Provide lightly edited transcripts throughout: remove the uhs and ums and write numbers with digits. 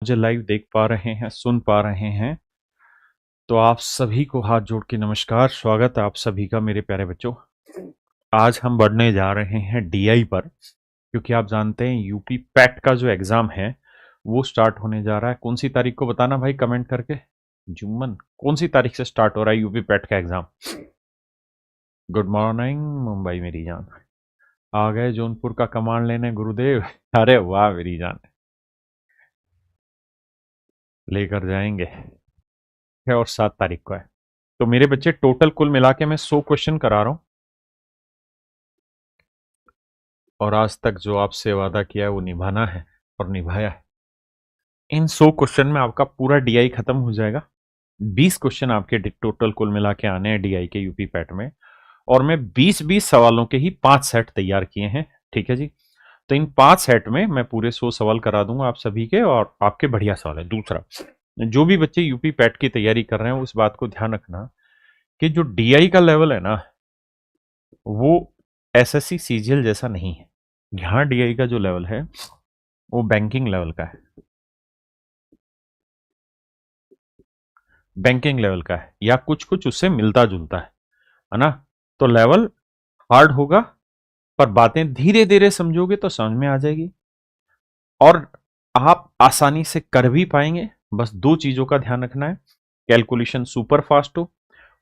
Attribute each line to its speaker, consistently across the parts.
Speaker 1: मुझे लाइव देख पा रहे हैं, सुन पा रहे हैं, तो आप सभी को हाथ जोड़ के नमस्कार। स्वागत है आप सभी का मेरे प्यारे बच्चों। आज हम बढ़ने जा रहे हैं डीआई पर, क्योंकि आप जानते हैं यूपी पैट का जो एग्जाम है वो स्टार्ट होने जा रहा है। कौन सी तारीख को बताना भाई कमेंट करके। जुम्मन, कौन सी तारीख से स्टार्ट हो रहा है यूपी पैट का एग्जाम? गुड मॉर्निंग मुंबई मेरी जान। आ गए जौनपुर का कमांड लेने गुरुदेव। अरे वाह मेरी जान, लेकर जाएंगे। है और 7 तारीख को है। तो मेरे बच्चे टोटल कुल मिला के मैं 100 क्वेश्चन करा रहा हूं, और आज तक जो आपसे वादा किया है वो निभाना है और निभाया है। इन 100 क्वेश्चन में आपका पूरा डीआई खत्म हो जाएगा। 20 क्वेश्चन आपके टोटल कुल मिला के आने हैं डीआई के यूपी पैट में, और मैं 20-20 सवालों के ही 5 सेट तैयार किए हैं। ठीक है जी। तो इन 5 सेट में मैं पूरे 100 सवाल करा दूंगा आप सभी के, और आपके बढ़िया सवाल है। दूसरा, जो भी बच्चे यूपी पैट की तैयारी कर रहे हैं उस बात को ध्यान रखना कि जो डीआई का लेवल है ना वो एसएससी सीजीएल जैसा नहीं है। यहाँ डीआई का जो लेवल है वो बैंकिंग लेवल का है, बैंकिंग लेवल का है, या कुछ कुछ उससे मिलता जुलता है ना। तो लेवल हार्ड होगा, पर बातें धीरे धीरे समझोगे तो समझ में आ जाएगी, और आप आसानी से कर भी पाएंगे। बस 2 चीजों का ध्यान रखना है। कैलकुलेशन सुपर फास्ट हो,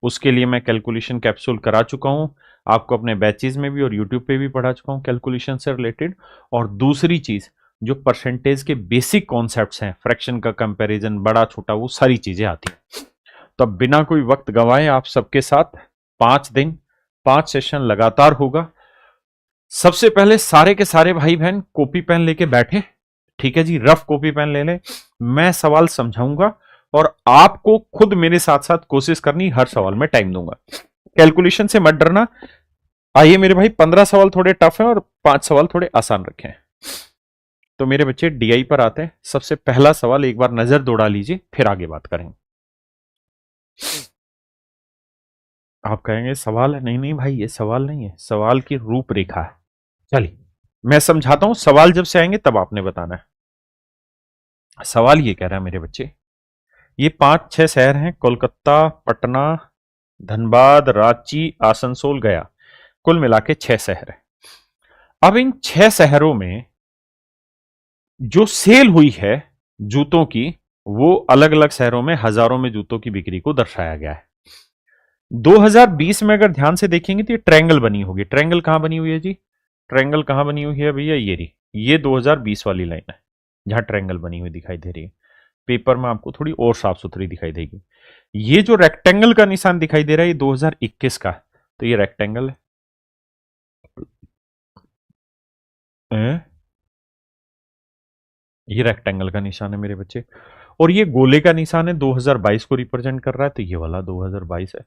Speaker 1: उसके लिए मैं कैलकुलेशन कैप्सूल करा चुका हूं, आपको अपने बैचेज में भी और यूट्यूब पे भी पढ़ा चुका हूं कैलकुलेशन से रिलेटेड। और दूसरी चीज, जो परसेंटेज के बेसिक कॉन्सेप्ट्स हैं, फ्रैक्शन का कंपैरिजन, बड़ा छोटा, वो सारी चीजें आती हैं। तो अब बिना कोई वक्त गंवाए आप सबके साथ 5 दिन 5 सेशन लगातार होगा। सबसे पहले सारे के सारे भाई बहन कॉपी पेन लेके बैठे। ठीक है जी, रफ कॉपी पेन ले ले। मैं सवाल समझाऊंगा और आपको खुद मेरे साथ साथ कोशिश करनी, हर सवाल में टाइम दूंगा। कैलकुलेशन से मत डरना। आइए मेरे भाई, 15 सवाल थोड़े टफ हैं और 5 सवाल थोड़े आसान रखे हैं। तो मेरे बच्चे डीआई पर आते हैं। सबसे पहला सवाल एक बार नजर दौड़ा लीजिए, फिर आगे बात करेंगे। आप कहेंगे सवाल है? नहीं नहीं भाई, ये सवाल नहीं है, सवाल की रूपरेखा है। चलिए मैं समझाता हूं, सवाल जब से आएंगे तब आपने बताना है। सवाल ये कह रहा है मेरे बच्चे, ये 5-6 शहर हैं, कोलकाता, पटना, धनबाद, रांची, आसनसोल, गया। कुल मिला के 6 शहर है। अब इन 6 शहरों में जो सेल हुई है जूतों की, वो अलग अलग शहरों में हजारों में जूतों की बिक्री को दर्शाया गया है। 2020 में अगर ध्यान से देखेंगे तो ये ट्रायंगल बनी होगी। ट्रायंगल कहां बनी हुई है जी? ट्रायंगल कहां बनी हुई है भैया? ये रही, ये 2020 वाली लाइन है जहां ट्रायंगल बनी हुई दिखाई दे रही है। पेपर में आपको थोड़ी और साफ सुथरी दिखाई देगी। ये जो रेक्टेंगल का निशान दिखाई दे रहा है ये 2021 का, तो ये रेक्टेंगल है। ये रेक्टेंगल का निशान है मेरे बच्चे, और ये गोले का निशान है 2022 को रिप्रेजेंट कर रहा है, तो ये वाला 2022 है।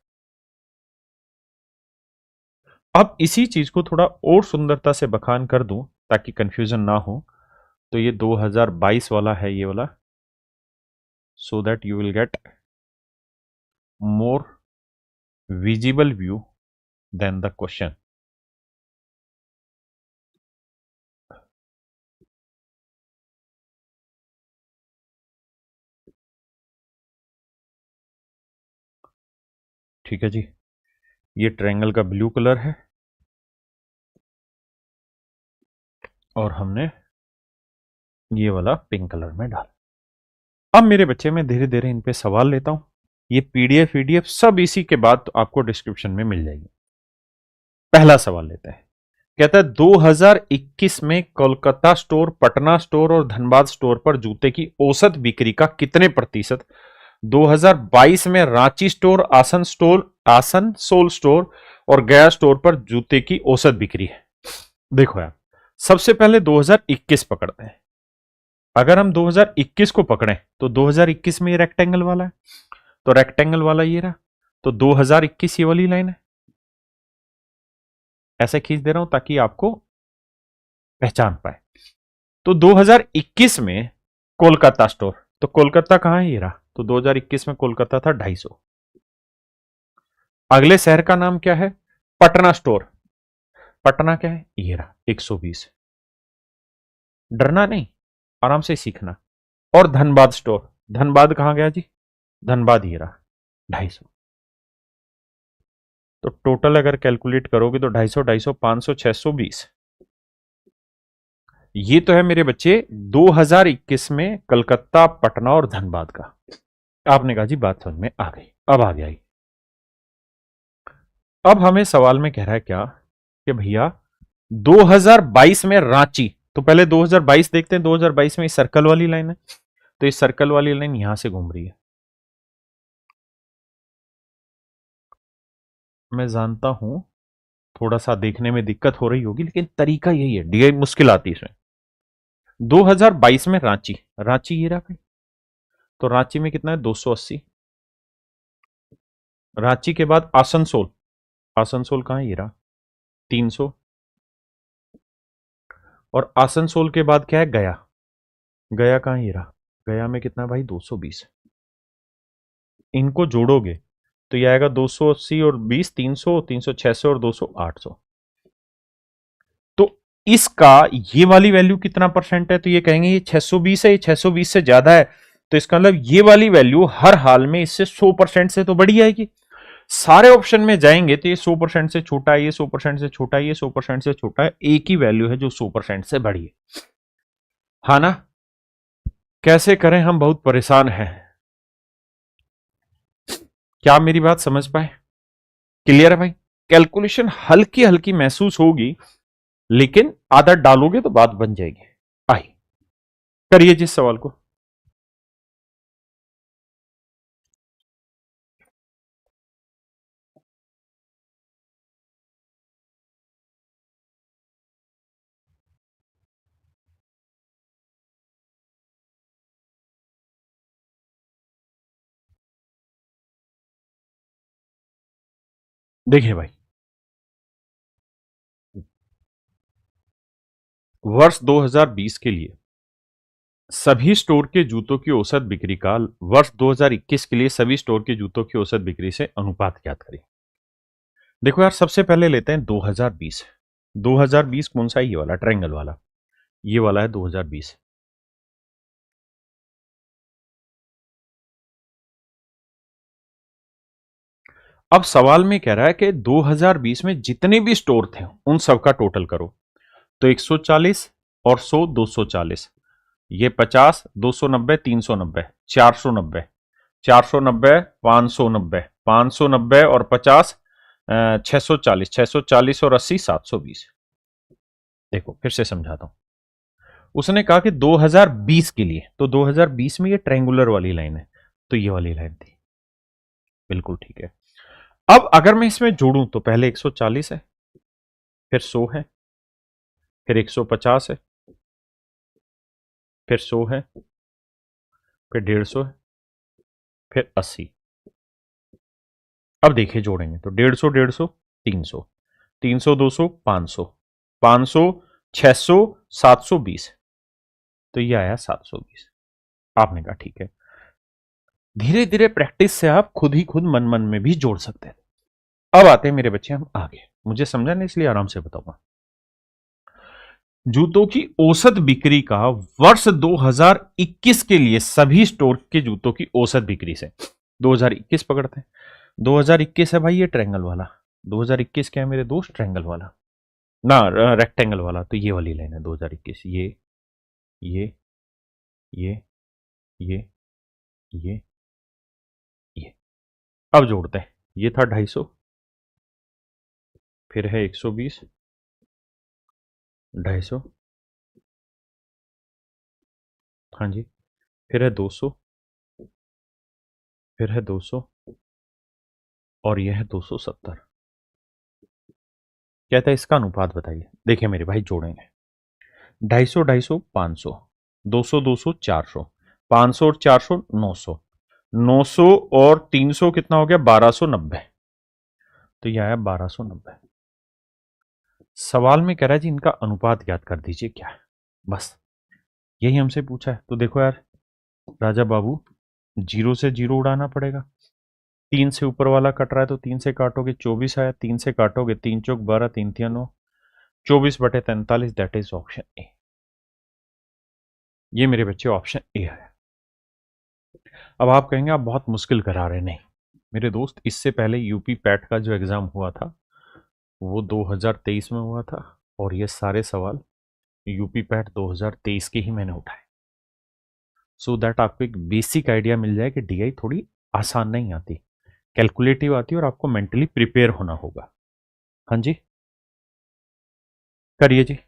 Speaker 1: अब इसी चीज को थोड़ा और सुंदरता से बखान कर दूं ताकि कंफ्यूजन ना हो, तो ये 2022 वाला है ये वाला, so that you will get more visible view than the question. ठीक है जी, ये ट्रायंगल का ब्लू कलर है और हमने ये वाला पिंक कलर में डाला। अब मेरे बच्चे मैं धीरे धीरे इन पे सवाल लेता हूं। ये पीडीएफ वीडीएफ सब इसी के बाद आपको डिस्क्रिप्शन में मिल जाएगी। पहला सवाल लेते हैं। कहता है 2021 में कोलकाता स्टोर, पटना स्टोर और धनबाद स्टोर पर जूते की औसत बिक्री का कितने प्रतिशत 2022 में रांची स्टोर, आसनसोल स्टोर और गया स्टोर पर जूते की औसत बिक्री है? देखो यार, सबसे पहले 2021 पकड़ते हैं। अगर हम 2021 को पकड़ें तो 2021 में ये रेक्टेंगल वाला है, तो रेक्टेंगल वाला ये रहा, तो 2021 ये वाली लाइन है। ऐसे खींच दे रहा हूं ताकि आपको पहचान पाए। तो 2021 में कोलकाता स्टोर, तो कोलकाता कहां है? ये रहा, तो 2021 में कोलकाता था 250। अगले शहर का नाम क्या है? पटना स्टोर। पटना क्या है? ये रहा, 120। डरना नहीं, आराम से सीखना। और धनबाद स्टोर, धनबाद कहां गया जी, धनबाद ये रहा 250। तो टोटल अगर कैलकुलेट करोगे तो 250, 250, 500, 620। ये तो है मेरे बच्चे 2021 में कलकत्ता, पटना और धनबाद का। आपने कहा जी बात समझ में आ गई, अब आ गई। अब हमें सवाल में कह रहा है क्या कि भैया 2022 में रांची, तो पहले 2022 देखते हैं। 2022 में इस सर्कल वाली लाइन है, तो इस सर्कल वाली लाइन यहां से घूम रही है। मैं जानता हूं थोड़ा सा देखने में दिक्कत हो रही होगी, लेकिन तरीका यही है, डी मुश्किल आती है इसमें। 2022 में रांची, रांची ये रहा भाई, तो रांची में कितना है 280। रांची के बाद आसनसोल, आसनसोल कहां है ये रहा 300। और आसनसोल के बाद क्या है गया, गया कहां है ये रहा, गया में कितना है भाई 220। इनको जोड़ोगे तो ये आएगा 280 और 20 300, 300 600 और 200 800। तो इसका ये वाली वैल्यू कितना परसेंट है, तो ये कहेंगे ये 620 है, ये 620 से ज्यादा है, तो इसका मतलब ये वाली वैल्यू हर हाल में इससे 100% से तो बड़ी आएगी। सारे ऑप्शन में जाएंगे तो ये 100% से छोटा है, ये 100% से छोटा है, ये 100% से छोटा है, एक ही वैल्यू है जो 100% से बड़ी है। हाँ ना, कैसे करें, हम बहुत परेशान हैं। क्या आप मेरी बात समझ पाए, क्लियर है भाई। कैलकुलेशन हल्की हल्की महसूस होगी, लेकिन आदत डालोगे तो बात बन जाएगी। आई करिए जिस सवाल को। देखिए भाई, वर्ष 2020 के लिए सभी स्टोर के जूतों की औसत बिक्री का वर्ष 2021 के लिए सभी स्टोर के जूतों की औसत बिक्री से अनुपात ज्ञात करें। देखो यार, सबसे पहले लेते हैं 2020। 2020 कौन सा है, ये वाला ट्रायंगल वाला, ये वाला है 2020। अब सवाल में कह रहा है कि 2020 में जितने भी स्टोर थे उन सब का टोटल करो, तो 140 और 100 240, ये 50 290 390 490, 490 590, 590 और 50 640, 640 और 80 720। देखो फिर से समझाता हूं। उसने कहा कि 2020 के लिए, तो 2020 में ये ट्रायंगुलर वाली लाइन है, तो ये वाली लाइन थी, बिल्कुल ठीक है। अब अगर मैं इसमें जोड़ूं तो पहले 140 है, फिर 100 है, फिर 150 है, फिर 100 है, फिर 150 है, फिर 80। अब देखिए जोड़ेंगे तो 150 150 300, 300 200 500, 500 600 720, तो ये आया 720। आपने कहा ठीक है, धीरे धीरे प्रैक्टिस से आप खुद ही खुद मन मन में भी जोड़ सकते हैं। अब आते हैं मेरे बच्चे हम आगे, मुझे समझा नहीं इसलिए आराम से बताऊंगा। जूतों की औसत बिक्री का वर्ष 2021 के लिए सभी स्टोर के जूतों की औसत बिक्री से, 2021 पकड़ते हैं। 2021 है भाई ये ट्रायंगल वाला, 2021 क्या है मेरे दोस्त, ट्रायंगल वाला ना, रेक्टेंगल वाला, तो ये वाली लाइन है 2021। ये ये ये ये ये। अब जोड़ते हैं, ये था 250, फिर है 120, 250, हाँ जी, फिर है 200, फिर है 200 और यह है 270। कहता है इसका अनुपात बताइए। देखिए मेरे भाई जोड़ेंगे, 250 250 500, 200 200 400, 500 और 400 900, 900 और 300 कितना हो गया 1290, तो यह आया 1290। सवाल में कह रहा है जी इनका अनुपात ज्ञात कर दीजिए क्या है, बस यही हमसे पूछा है। तो देखो यार राजा बाबू, जीरो से जीरो उड़ाना पड़ेगा, 3 से ऊपर वाला कट रहा है तो 3 से काटोगे 24 आया, 3 से काटोगे 3 चौक 12 3 तिया 9, 24/43, दैट इज ऑप्शन ए। ये मेरे बच्चे ऑप्शन ए है। अब आप कहेंगे आप बहुत मुश्किल करा रहे। नहीं मेरे दोस्त, इससे पहले यूपी पैट का जो एग्ज़ाम हुआ था वो 2023 में हुआ था, और ये सारे सवाल यूपी पैट 2023 के ही मैंने उठाए, सो दैट आपको एक बेसिक आइडिया मिल जाए कि डीआई थोड़ी आसान नहीं आती, कैलकुलेटिव आती है और आपको मेंटली प्रिपेयर होना होगा। हाँ जी, करिए जी।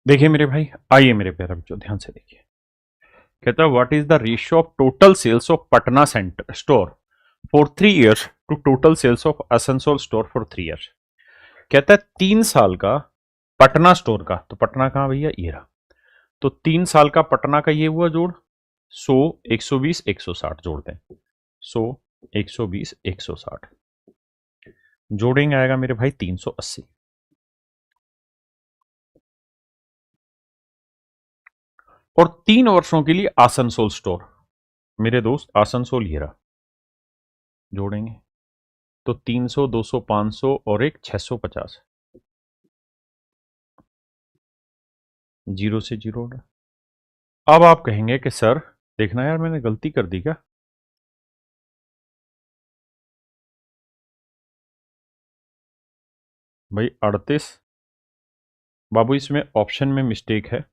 Speaker 1: देखिए मेरे भाई, आइए मेरे प्यारे बच्चों, ध्यान से देखिए। कहता है what is the ratio of total sales of Patna centre store for 3 years to total sales of Asansol store for 3 years. कहता है 3 साल का पटना स्टोर का, तो पटना कहाँ भैया, ये रहा, तो 3 साल का पटना का ये हुआ जोड़ 100, 120, 160 जोड़ दें, 100, 120, 160 जोड़ेंगे आएगा मेरे भाई 380। और 3 वर्षों के लिए आसनसोल स्टोर, मेरे दोस्त आसनसोल ये रहा, जोड़ेंगे तो 300, 200, 500 और एक 650, जीरो से जीरो उड़ा। अब आप कहेंगे कि सर देखना यार मैंने गलती कर दी क्या। भाई 38, बाबू इसमें ऑप्शन में मिस्टेक है,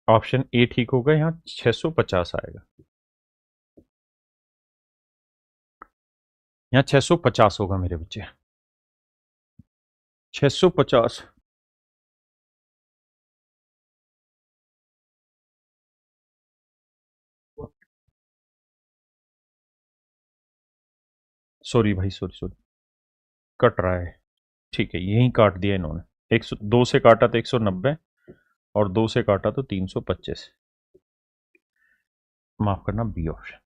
Speaker 1: ऑप्शन ए ठीक होगा, यहाँ 650 आएगा, यहाँ 650 होगा मेरे बच्चे, 650। सॉरी भाई, सॉरी सॉरी, कट रहा है, ठीक है यहीं काट दिया इन्होंने, 102 से काटा तो 190, और 2 से काटा तो 325, माफ करना बी ऑप्शन।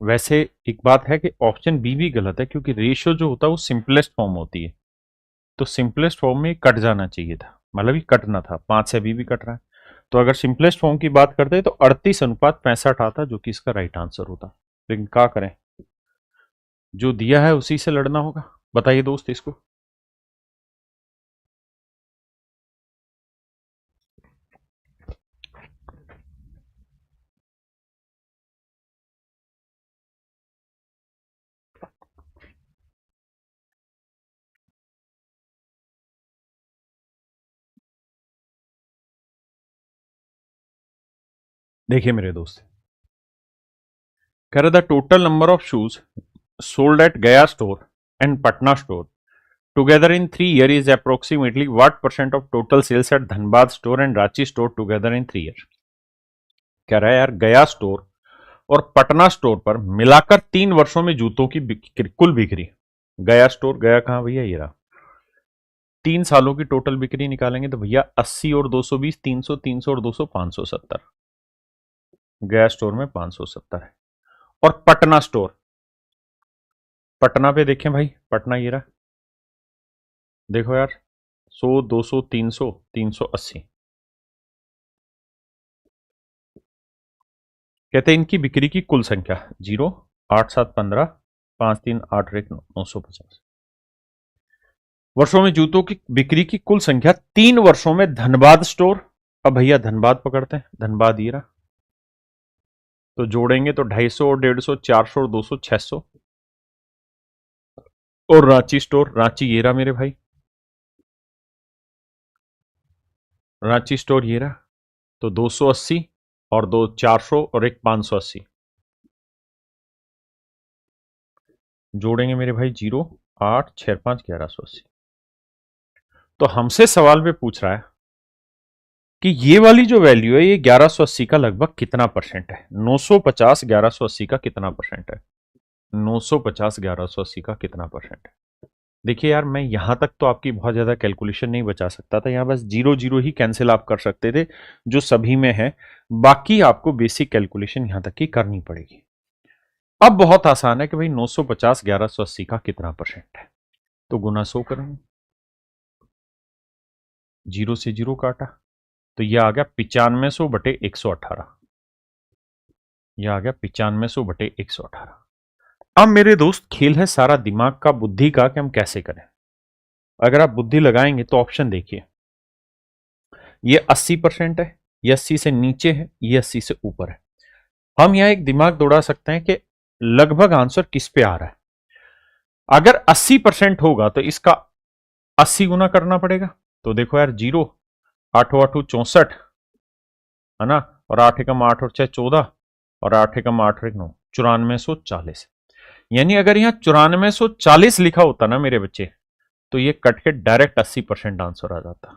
Speaker 1: वैसे एक बात है कि ऑप्शन बी भी गलत है, क्योंकि रेशियो जो होता है वो सिंपलेस्ट फॉर्म होती है, तो सिंपलेस्ट फॉर्म में कट जाना चाहिए था, मतलब ही कटना था, 5 से अभी भी कट रहा है। तो अगर सिंपलेस्ट फॉर्म की बात करते हैं तो 38:65 आता, जो कि इसका राइट आंसर होता। लेकिन क्या करें, जो दिया है उसी से लड़ना होगा, बताइए दोस्त इसको। देखिए मेरे दोस्त, कह रहा the total number of shoes sold at Gaya store and Patna store together in 3 years is approximately what percent of total sales at Dhanbad store and Ranchi store together in 3 years। कह रहा है यार गया स्टोर और पटना स्टोर पर मिलाकर 3 वर्षों में जूतों की कुल बिक्री, गया स्टोर, गया कहां भैया, ये रहा, 3 सालों की टोटल बिक्री निकालेंगे तो भैया 80 और 220, 300, 300 और 200, 570, गया स्टोर में 570 है। और पटना स्टोर, पटना पे देखें भाई, पटना ये रहा, देखो यार 100, 200, 300, 380, कहते हैं इनकी बिक्री की कुल संख्या 0, 8, 7, 15, 5, 3, 8, 1, 950 वर्षों में जूतों की बिक्री की कुल संख्या 3 वर्षों में धनबाद स्टोर, अब भैया धनबाद पकड़ते हैं, धनबाद ये रहा, तो जोड़ेंगे तो 250 और 150, 400 और 200, 600, और रांची स्टोर, रांची ये रहा मेरे भाई, रांची स्टोर ये रहा, तो 280 और 2 400 और एक 580, जोड़ेंगे मेरे भाई 0, 8 6 5 1180। तो हमसे सवाल में पूछ रहा है कि ये वाली जो वैल्यू है ये 1180 का लगभग कितना परसेंट है। 950 1180 का कितना परसेंट है। 950 1180 का कितना परसेंट है। देखिए यार, मैं यहां तक तो आपकी बहुत ज्यादा कैलकुलेशन नहीं बचा सकता था। यहां बस जीरो जीरो ही कैंसिल आप कर सकते थे जो सभी में है। बाकी आपको बेसिक कैलकुलेशन यहां तक की करनी पड़ेगी। अब बहुत आसान है कि भाई 950 1180 का कितना परसेंट है। तो गुना 100 करेंगे, जीरो से जीरो काटा तो यह आ गया 9500 बटे 118। यह आ गया 9500 बटे 118। अब मेरे दोस्त खेल है सारा दिमाग का, बुद्धि का, कि हम कैसे करें। अगर आप बुद्धि लगाएंगे तो ऑप्शन देखिए, ये 80% है, ये 80 से नीचे है, ये 80 से ऊपर है। हम यहां एक दिमाग दौड़ा सकते हैं कि लगभग आंसर किस पे आ रहा है। अगर 80% होगा तो इसका 80 गुना करना पड़ेगा। तो देखो यार, जीरो, आठों आठों 64 है ना, और 8 एकम 8 और 6 14, और 8 एकम 8 और 1 9, 9440। यानी अगर यहां 9440 लिखा होता ना मेरे बच्चे, तो ये कट के डायरेक्ट 80% आंसर आ जाता।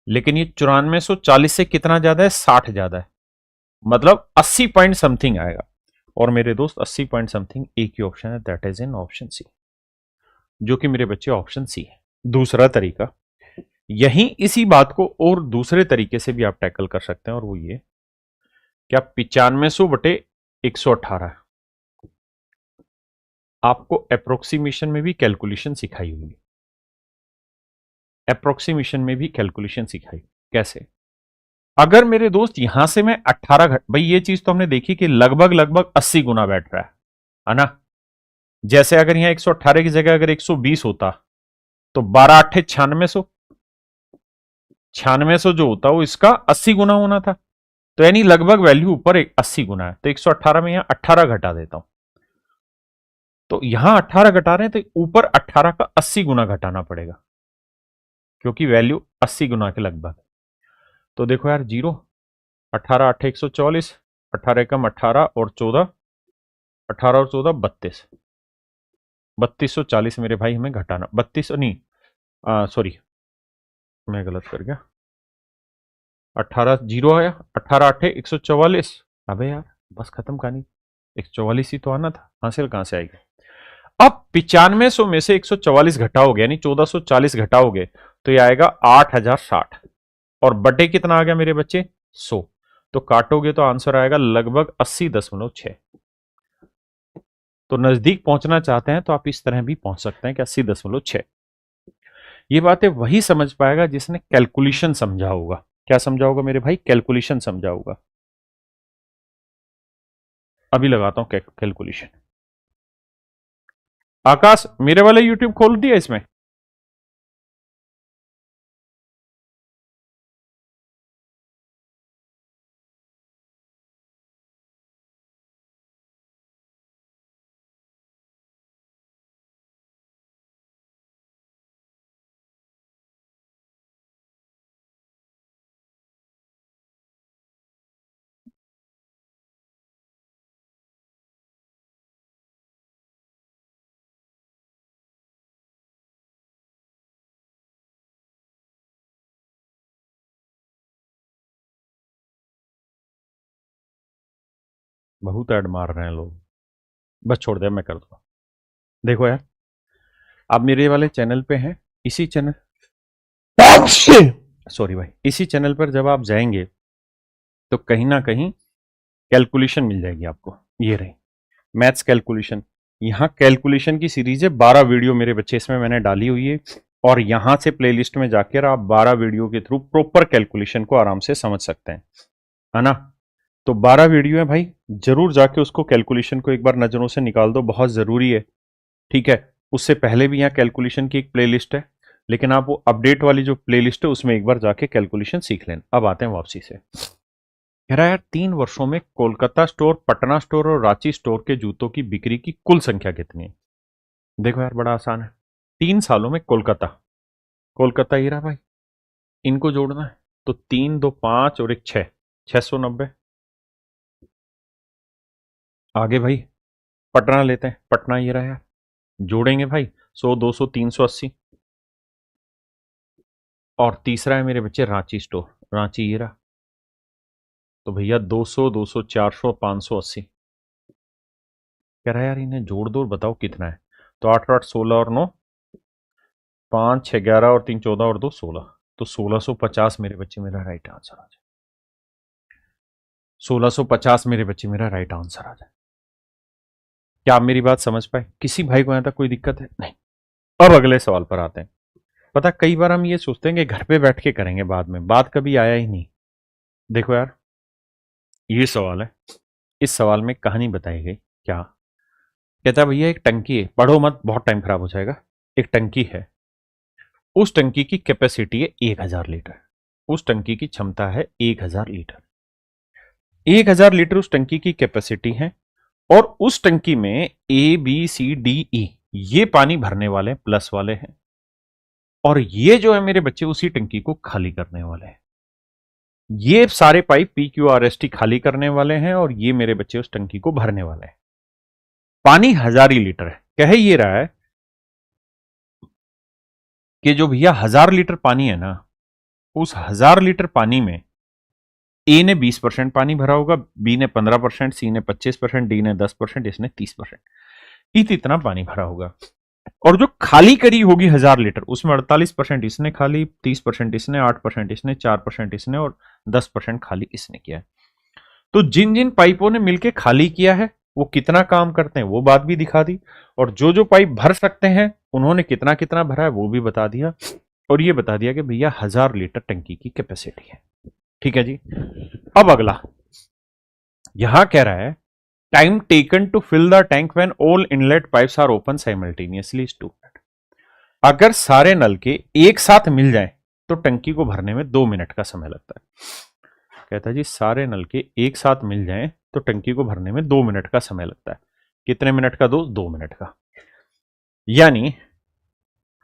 Speaker 1: लेकिन ये 9440 से कितना ज्यादा है, 60 ज्यादा है, मतलब 80 पॉइंट समथिंग आएगा। और मेरे दोस्त 80 पॉइंट समथिंग एक ही ऑप्शन है, that is in option C, जो कि मेरे बच्चे ऑप्शन सी है। दूसरा तरीका, यहीं इसी बात को और दूसरे तरीके से भी आप टैकल कर सकते हैं, और वो ये क्या 9500 बटे 118। आपको अप्रोक्सीमेशन में भी कैलकुलेशन सिखाई होगी, अप्रोक्सीमेशन में भी कैलकुलेशन सिखाई। कैसे? अगर मेरे दोस्त यहां से मैं 18 भाई ये चीज तो हमने देखी कि लगभग लगभग 80 गुना बैठ रहा है ना। जैसे अगर यहां 118 की जगह अगर 120 होता तो 12 8 9600, 9600 जो होता वो इसका 80 गुना होना था। तो यानी लगभग वैल्यू ऊपर 80 गुना है, तो 118 में यहां 18 घटा देता हूं। तो यहां 18 घटा रहे हैं तो ऊपर 18 का 80 गुना घटाना पड़ेगा, क्योंकि वैल्यू 80 गुना के लगभग। तो देखो यार, जीरो, 18 8 144, 18 एकम 18 और 14, 18 और 14 32, 3240 मेरे भाई हमें घटाना, 32 नहीं, सॉरी मैं गलत कर गया। 18 जीरो आया, 18 8 144। अबे यार बस खत्म कहानी, 144 ही तो आना था, हासिल कहां से आएगी। अब 9500 में से 144 घटाओगे यानी 1440 घटाओगे तो ये आएगा 8060, और बटे कितना आ गया मेरे बच्चे, 100। तो काटोगे तो आंसर आएगा लगभग 80.6। तो नजदीक पहुंचना चाहते हैं तो आप इस तरह भी पहुंच सकते हैं कि 80.6। ये बातें वही समझ पाएगा जिसने कैलकुलेशन समझा होगा। क्या समझा होगा मेरे भाई, कैलकुलेशन समझा होगा। अभी लगाता हूं कैलकुलेशन। आकाश मेरे वाले यूट्यूब खोल दिया इसमें। बहुत ऐड मार रहे हैं लोग, बस छोड़ दे, मैं कर दूंगा। देखो यार, आप मेरे वाले चैनल पे हैं, इसी चैनल सॉरी भाई, इसी चैनल पर जब आप जाएंगे तो कहीं ना कहीं कैलकुलेशन मिल जाएगी आपको। ये रही मैथ्स कैलकुलेशन। यहाँ कैलकुलेशन की सीरीज है, 12 वीडियो मेरे बच्चे इसमें मैंने डाली हुई है, और यहां से प्लेलिस्ट में जाकर आप 12 वीडियो के थ्रू प्रॉपर कैलकुलेशन को आराम से समझ सकते हैं, है ना। तो 12 वीडियो है भाई, जरूर जाके उसको कैलकुलेशन को एक बार नजरों से निकाल दो, बहुत जरूरी है। ठीक है, उससे पहले भी यहाँ कैलकुलेशन की एक प्लेलिस्ट है, लेकिन आप वो अपडेट वाली जो प्लेलिस्ट है उसमें एक बार जाके कैलकुलेशन सीख लें। अब आते हैं वापसी से। कह रहा है यार 3 वर्षों में कोलकाता स्टोर, पटना स्टोर और रांची स्टोर के जूतों की बिक्री की कुल संख्या कितनी है। देखो यार बड़ा आसान है, 3 सालों में कोलकाता, कोलकाता ही रहा भाई, इनको जोड़ना है। तो 3 2 5 और एक 6, 690। आगे भाई पटना लेते हैं, पटना ये रहा यार, जोड़ेंगे भाई, 100, 200, 380। और तीसरा है मेरे बच्चे रांची स्टोर, रांची ये रहा। तो भैया 200, 200, 400, 580। कह रहा है यार इन्हें जोड़ दो और बताओ कितना है। तो 8 8 16 और 9, 5 6 11 और 3 14 और 2 16। तो 1650 मेरे बच्चे मेरा राइट आंसर आ जाए। 1650 मेरे बच्चे मेरा राइट आंसर आ जाए। क्या आप मेरी बात समझ पाए? किसी भाई को यहां तक कोई दिक्कत है? नहीं। अब अगले सवाल पर आते हैं। पता कई बार हम ये सोचते हैं कि घर पे बैठ के करेंगे, बाद में बात कभी आया ही नहीं। देखो यार, ये सवाल है, इस सवाल में कहानी बताई गई। क्या कहता है? भैया एक टंकी है, पढ़ो मत बहुत टाइम खराब हो जाएगा। एक टंकी है, उस टंकी की कैपेसिटी है 1000 लीटर। उस टंकी की क्षमता है 1000 लीटर। 1000 लीटर उस टंकी की कैपेसिटी है, और उस टंकी में ABCDE ये पानी भरने वाले प्लस वाले हैं, और ये जो है मेरे बच्चे उसी टंकी को खाली करने वाले हैं। ये सारे पाइप PQRST खाली करने वाले हैं, और ये मेरे बच्चे उस टंकी को भरने वाले हैं। पानी 1000 लीटर है। कह ये रहा है कि जो भैया 1000 लीटर पानी है ना, उस 1000 लीटर पानी में ए ने 20% पानी भरा होगा, बी ने 15%, सी ने 25%, डी ने 10%, इसने 30%। इतना पानी भरा होगा। और जो खाली करी होगी 1000 लीटर, उसमें 48% इसने खाली, 30% इसने, 8% इसने, 4% इसने, और 10% खाली इसने किया है। तो जिन जिन पाइपों ने मिलकर खाली किया है वो कितना काम करते हैं वो बात भी दिखा दी, और जो जो पाइप भर सकते हैं उन्होंने कितना कितना भरा है वो भी बता दिया, और ये बता दिया कि भैया 1000 लीटर टंकी की कैपेसिटी है। ठीक है जी। अब अगला यहां कह रहा है time taken to fill the tank when all inlet pipes are open simultaneously is 2 minute. अगर सारे नल के एक साथ मिल जाएं तो टंकी को भरने में 2 मिनट का समय लगता है। कहता है जी सारे नल के एक साथ मिल जाएं तो टंकी को भरने में 2 मिनट का समय लगता है। कितने मिनट का? 2 मिनट का। यानी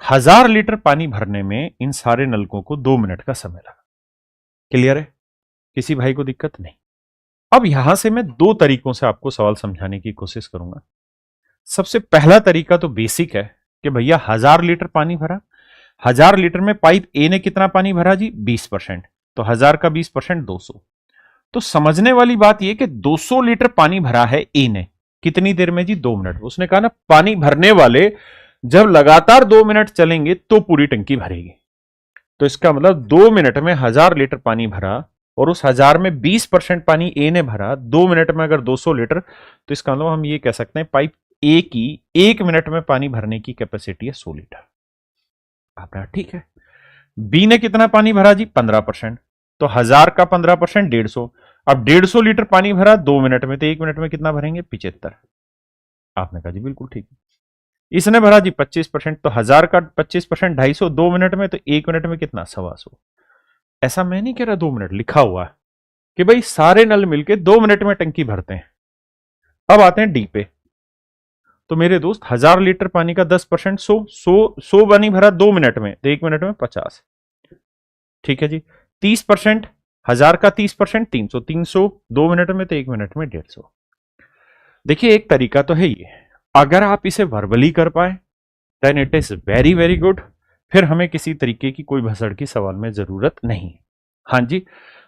Speaker 1: 1000 लीटर पानी भरने में इन सारे नलकों को 2 मिनट का समय लगा। क्लियर है? किसी भाई को दिक्कत नहीं? अब यहां से मैं 2 तरीकों से आपको सवाल समझाने की कोशिश करूंगा। सबसे पहला तरीका तो बेसिक है कि भैया 1000 लीटर पानी भरा, 1000 लीटर में पाइप ए ने कितना पानी भरा जी? 20%। तो 1000 का 20% 200। तो समझने वाली बात यह कि 200 लीटर पानी भरा है ए ने, कितनी देर में जी? 2 मिनट। उसने कहा ना पानी भरने वाले जब लगातार 2 मिनट चलेंगे तो पूरी टंकी भरेगी। तो इसका मतलब 2 मिनट में 1000 लीटर पानी भरा, और उस 1000 में 20% पानी ए ने भरा 2 मिनट में अगर 200 लीटर, तो इसका मतलब हम ये कह सकते हैं पाइप ए की 1 मिनट में पानी भरने की कैपेसिटी है 100 लीटर। आपने ठीक है। बी ने कितना पानी भरा जी? 15%। तो 1000 का 15% 150। अब 150 लीटर पानी भरा 2 मिनट में, तो 1 मिनट में कितना भरेंगे? 75। आपने कहा जी बिल्कुल ठीक है। इसने भरा जी 25%। तो 1000 का 25% 250, 2 मिनट में, तो 1 मिनट में कितना? 125। ऐसा मैं नहीं कह रहा 2 मिनट, लिखा हुआ है कि भाई सारे नल मिलके 2 मिनट में टंकी भरते हैं। अब आते हैं डी पे। तो मेरे दोस्त 1000 लीटर पानी का 10% 100 पानी भरा 2 मिनट में, तो 1 मिनट में 50। ठीक है जी। 30%, 1000 का 30% 300, 300 2 मिनट में, तो 1 मिनट में 150। देखिए एक तरीका तो है ये, अगर आप इसे वर्बली कर पाए then it is very very good. फिर हमें किसी तरीके की कोई भसड़ की सवाल में जरूरत नहीं। हाँ जी,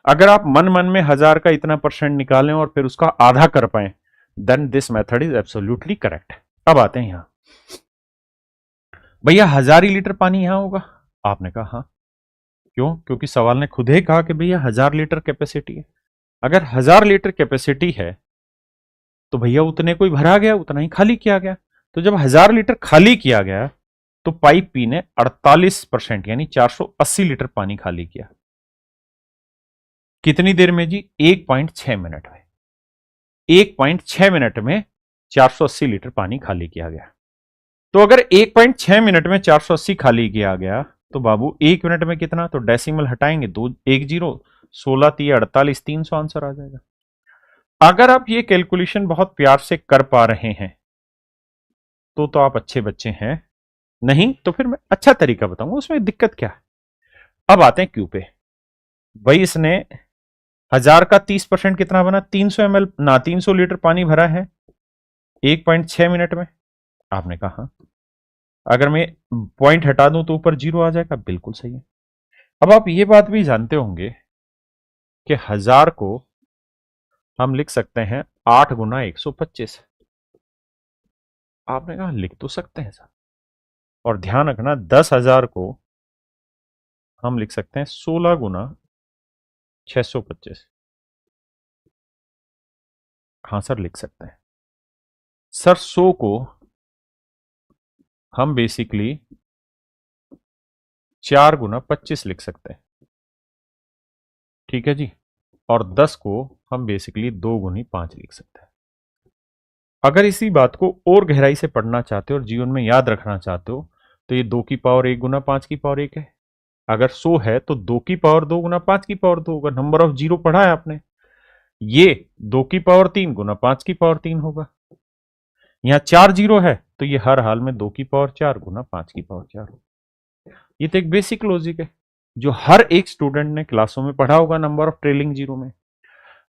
Speaker 1: अगर आप मन मन में 1000 का इतना परसेंट निकालें और फिर उसका आधा कर पाए then this method is absolutely correct. अब आते हैं यहां, भैया 1000 लीटर पानी यहां होगा? आपने कहा हाँ। क्यों? क्योंकि सवाल ने खुद ही कहा कि भैया 1000 लीटर कैपेसिटी है। अगर 1000 लीटर कैपेसिटी है तो भैया उतने कोई भरा गया, उतना ही खाली किया गया। तो जब 1000 लीटर खाली किया गया तो पाइप पी ने 48% यानी 480 लीटर पानी खाली किया। कितनी देर में जी? 1.6 मिनट में। 1.6 मिनट में 480 लीटर पानी खाली किया गया। तो अगर 1.6 मिनट में 480 खाली किया गया तो बाबू 1 मिनट में कितना? तो डेसिमल हटाएंगे, 2 1 0, 16 3 48, 300 आंसर आ जाएगा। अगर आप ये कैलकुलेशन बहुत प्यार से कर पा रहे हैं तो आप अच्छे बच्चे हैं, नहीं तो फिर मैं अच्छा तरीका बताऊंगा, उसमें दिक्कत क्या है। अब आते हैं क्यू पे। भाई इसने 1000 का 30% कितना बना? 300 ml ना 300 लीटर पानी भरा है 1.6 मिनट में। आपने कहा अगर मैं पॉइंट हटा दूं तो ऊपर 0 आ जाएगा, बिल्कुल सही है। अब आप ये बात भी जानते होंगे कि 1000 को हम लिख सकते हैं 8 गुना 125। आपने कहा लिख तो सकते हैं सर, और ध्यान रखना 10,000 को हम लिख सकते हैं 16 गुना 625। हाँ सर लिख सकते हैं सर। 100 को हम बेसिकली 4 गुना 25 लिख सकते हैं, ठीक है जी। और 10 को हम बेसिकली 2 गुनी 5 लिख सकते हैं। अगर इसी बात को और गहराई से पढ़ना चाहते हो और जीवन में याद रखना चाहते हो तो ये 2 की पावर 1 गुना 5 की पावर 1 है। अगर 100 है तो 2 की पावर 2 गुना 5 की पावर 2 होगा। नंबर ऑफ जीरो पढ़ा है आपने। ये 2 की पावर 3 गुना 5 की पावर 3 होगा। यहां 4 जीरो है तो ये हर हाल में 2 की पावर 4 गुना 5 की पावर 4 होगा। ये तो एक बेसिक लॉजिक है जो हर एक स्टूडेंट ने क्लासों में पढ़ा होगा नंबर ऑफ ट्रेलिंग जीरो में।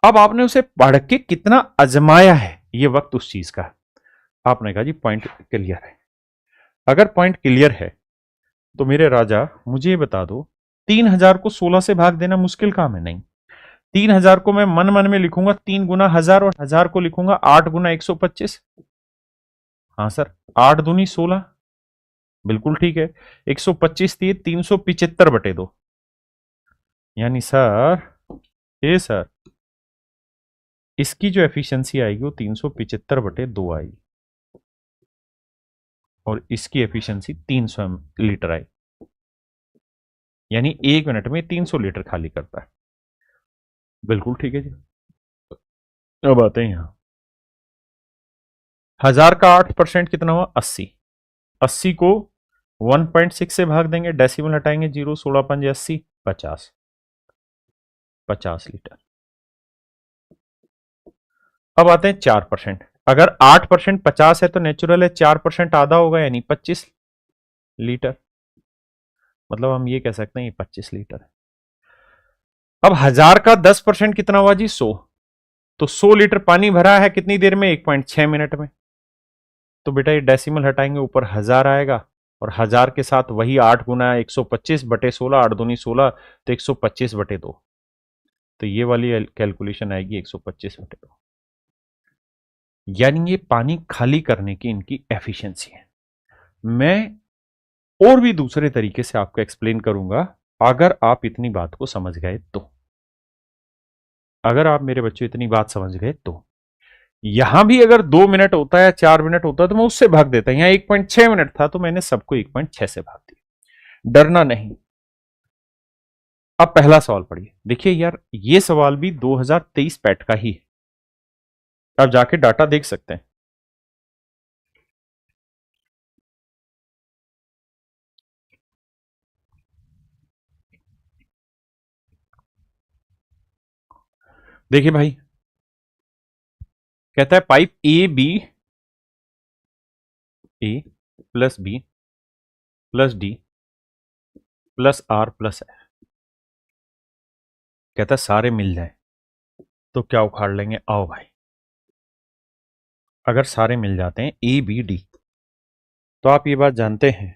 Speaker 1: अब आपने उसे पढ़ के कितना आजमाया है, ये वक्त उस चीज का। आपने कहा जी पॉइंट क्लियर है। अगर पॉइंट क्लियर है तो मेरे राजा मुझे बता दो, 3000 को 16 से भाग देना मुश्किल काम है? नहीं। 3000 को मैं मन मन में लिखूंगा 3 गुना 1000 और 1000 को लिखूंगा 8 गुना 125। हाँ सर, 8 दूनी 16, बिल्कुल ठीक है। 125 थी 375 बटे 2, यानी सर ये सर इसकी जो एफिशिएंसी आएगी वो 375 बटे 2 आएगी और इसकी एफिशिएंसी 300 लीटर आएगी, यानी 1 मिनट में 300 लीटर खाली करता है। बिल्कुल ठीक है जी। अब आते हैं यहां, 1000 का 8% कितना हुआ? 80। 80 को 1.6 से भाग देंगे, डेसिमल हटाएंगे 0, 16 पंजे 80, 50। 50 लीटर। अब आते हैं 4%। अगर 8% 50 है तो नेचुरल है 4% आधा होगा, यानी 25 लीटर। मतलब हम ये कह सकते हैं ये 25 लीटर है। अब 1000 का 10% कितना हुआ जी? 100। तो 100 लीटर पानी भरा है कितनी देर में? 1.6 मिनट में। तो बेटा ये डेसिमल हटाएंगे ऊपर 1000 आएगा, और 1000 के साथ वही 8 गुना 125 बटे 16, 8 दूनी 16, तो 125 बटे 2। तो ये वाली कैलकुलेशन आएगी 125 बटे 2, यानी ये पानी खाली करने की इनकी एफिशिएंसी है। मैं और भी दूसरे तरीके से आपको एक्सप्लेन करूंगा अगर आप इतनी बात को समझ गए तो। अगर आप मेरे बच्चों इतनी बात समझ गए तो यहां भी अगर 2 मिनट होता है 4 मिनट होता है तो मैं उससे भाग देता। यहां 1.6 मिनट था तो मैंने सबको 1.6 से भाग दिया, डरना नहीं। अब पहला सवाल पढ़िए। देखिए यार ये सवाल भी 2023 पैट का ही है, आप जाके डाटा देख सकते हैं। देखिए भाई, कहता है pipe A plus B plus D plus R plus F, कहता है सारे मिल जाए तो क्या उखाड़ लेंगे? आओ भाई, अगर सारे मिल जाते हैं ए बी डी तो आप ये बात जानते हैं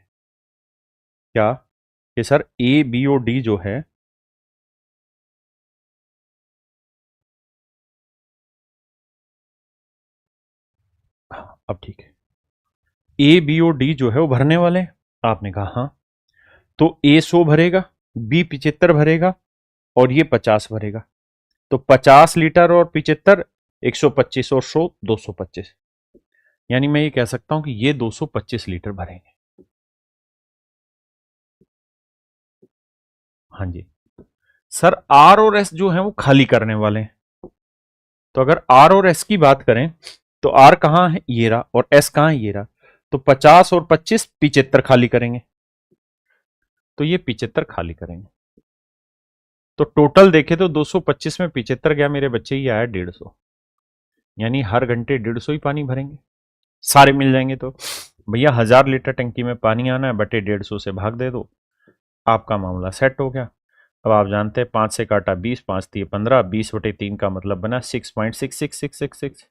Speaker 1: क्या कि सर ए बी और डी जो है अब ठीक है, ए बी और डी जो है वो भरने वाले हैं। आपने कहा हाँ, तो ए 100 भरेगा, बी 75 भरेगा और ये 50 भरेगा। तो 50 लीटर और 75, 125 और 100, 225। यानी मैं ये कह सकता हूं कि ये 225 लीटर भरेंगे। हाँ जी सर, आर और एस जो है वो खाली करने वाले हैं। तो अगर आर और एस की बात करें तो आर कहां है? ये रहा, और एस कहां है? ये रहा। तो 50 और 25 75 खाली करेंगे, तो ये 75 खाली करेंगे। तो टोटल देखे तो 225 में 75 गया मेरे बच्चे, ही आया 150। यानी हर घंटे 150 ही पानी भरेंगे, सारे मिल जाएंगे। तो भैया 1000 लीटर टंकी में पानी आना है, बटे 150 से भाग दे दो, आपका मामला सेट हो गया। अब आप जानते हैं 5 से काटा 20, 5 दिए 15, 20 बटे 3 का मतलब बना 6.66666,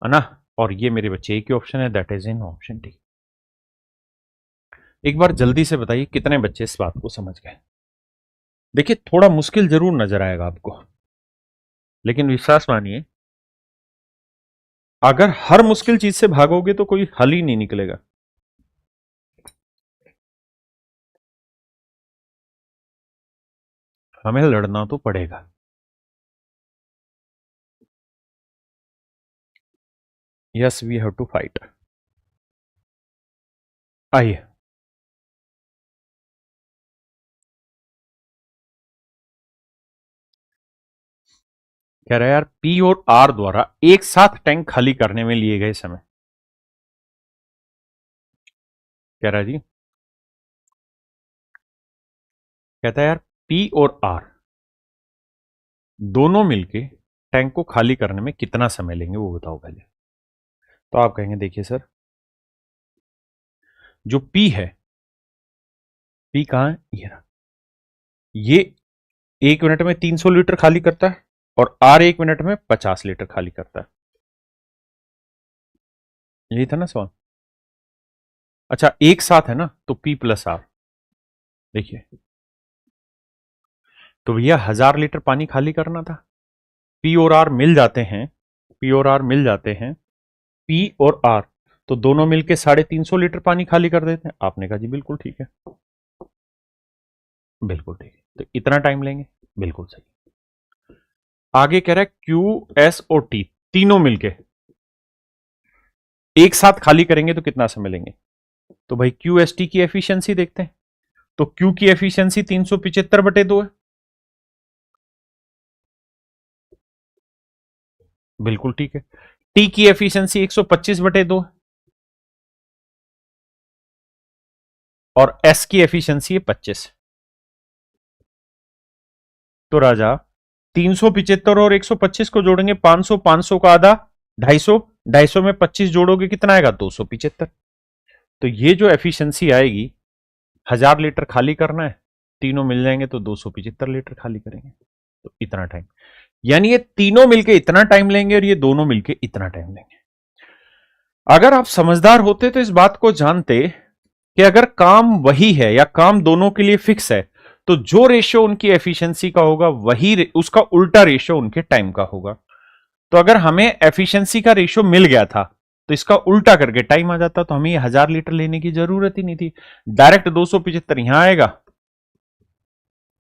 Speaker 1: है ना? और ये मेरे बच्चे एक ही ऑप्शन है, that is in option D. एक बार जल्दी से बताइए कितने बच्चे इस बात को समझ गए। देखिए थोड़ा मुश्किल जरूर नजर आएगा आपको, लेकिन विश्वास मानिए अगर हर मुश्किल चीज से भागोगे तो कोई हल ही नहीं निकलेगा। हमें लड़ना तो पड़ेगा। Yes we have to fight. आइए, कह रहा है यार पी और आर द्वारा एक साथ टैंक खाली करने में लिए गए समय। कह रहा है जी, कहता है यार पी और आर दोनों मिलके टैंक को खाली करने में कितना समय लेंगे वो बताओ पहले। तो आप कहेंगे देखिए सर, जो पी है, पी कहां है, ये रहा, ये 1 मिनट में 300 लीटर खाली करता है और आर 1 मिनट में 50 लीटर खाली करता है। यही था ना सवाल। अच्छा एक साथ है ना, तो पी प्लस आर, देखिए तो भैया 1000 लीटर पानी खाली करना था, पी और आर मिल जाते हैं, पी और आर मिल जाते हैं, पी और आर तो दोनों मिलके 350 लीटर पानी खाली कर देते हैं। आपने कहा जी बिल्कुल ठीक है, बिल्कुल ठीक है, तो इतना टाइम लेंगे, बिल्कुल सही। आगे कह रहा है क्यू एस और टी तीनों मिलके एक साथ खाली करेंगे तो कितना समय लेंगे। तो भाई क्यू एस टी की एफिशिएंसी देखते हैं, तो क्यू की एफिशिएंसी 375/2 है, बिल्कुल ठीक है। टी की एफिशिएंसी 125/2 है और एस की एफिशिएंसी है 25। तो राजा 375 और 125 को जोड़ेंगे 500, 500 का आधा 250, 250 में 25 जोड़ोगे कितना आएगा 275। तो ये जो एफिशिएंसी आएगी, 1000 लीटर खाली करना है, तीनों मिल जाएंगे तो 275 लीटर खाली करेंगे, तो इतना टाइम। यानी ये तीनों मिलके इतना टाइम लेंगे और ये दोनों मिलके इतना टाइम लेंगे। अगर आप समझदार होते तो इस बात को जानते कि अगर काम वही है या काम दोनों के लिए फिक्स है तो जो रेशियो उनकी एफिशिएंसी का होगा वही उसका उल्टा रेशियो उनके टाइम का होगा। तो अगर हमें एफिशिएंसी का रेशियो मिल गया था तो इसका उल्टा करके टाइम आ जाता, तो हमें 1000 लीटर लेने की जरूरत ही नहीं थी, डायरेक्ट 275 यहां आएगा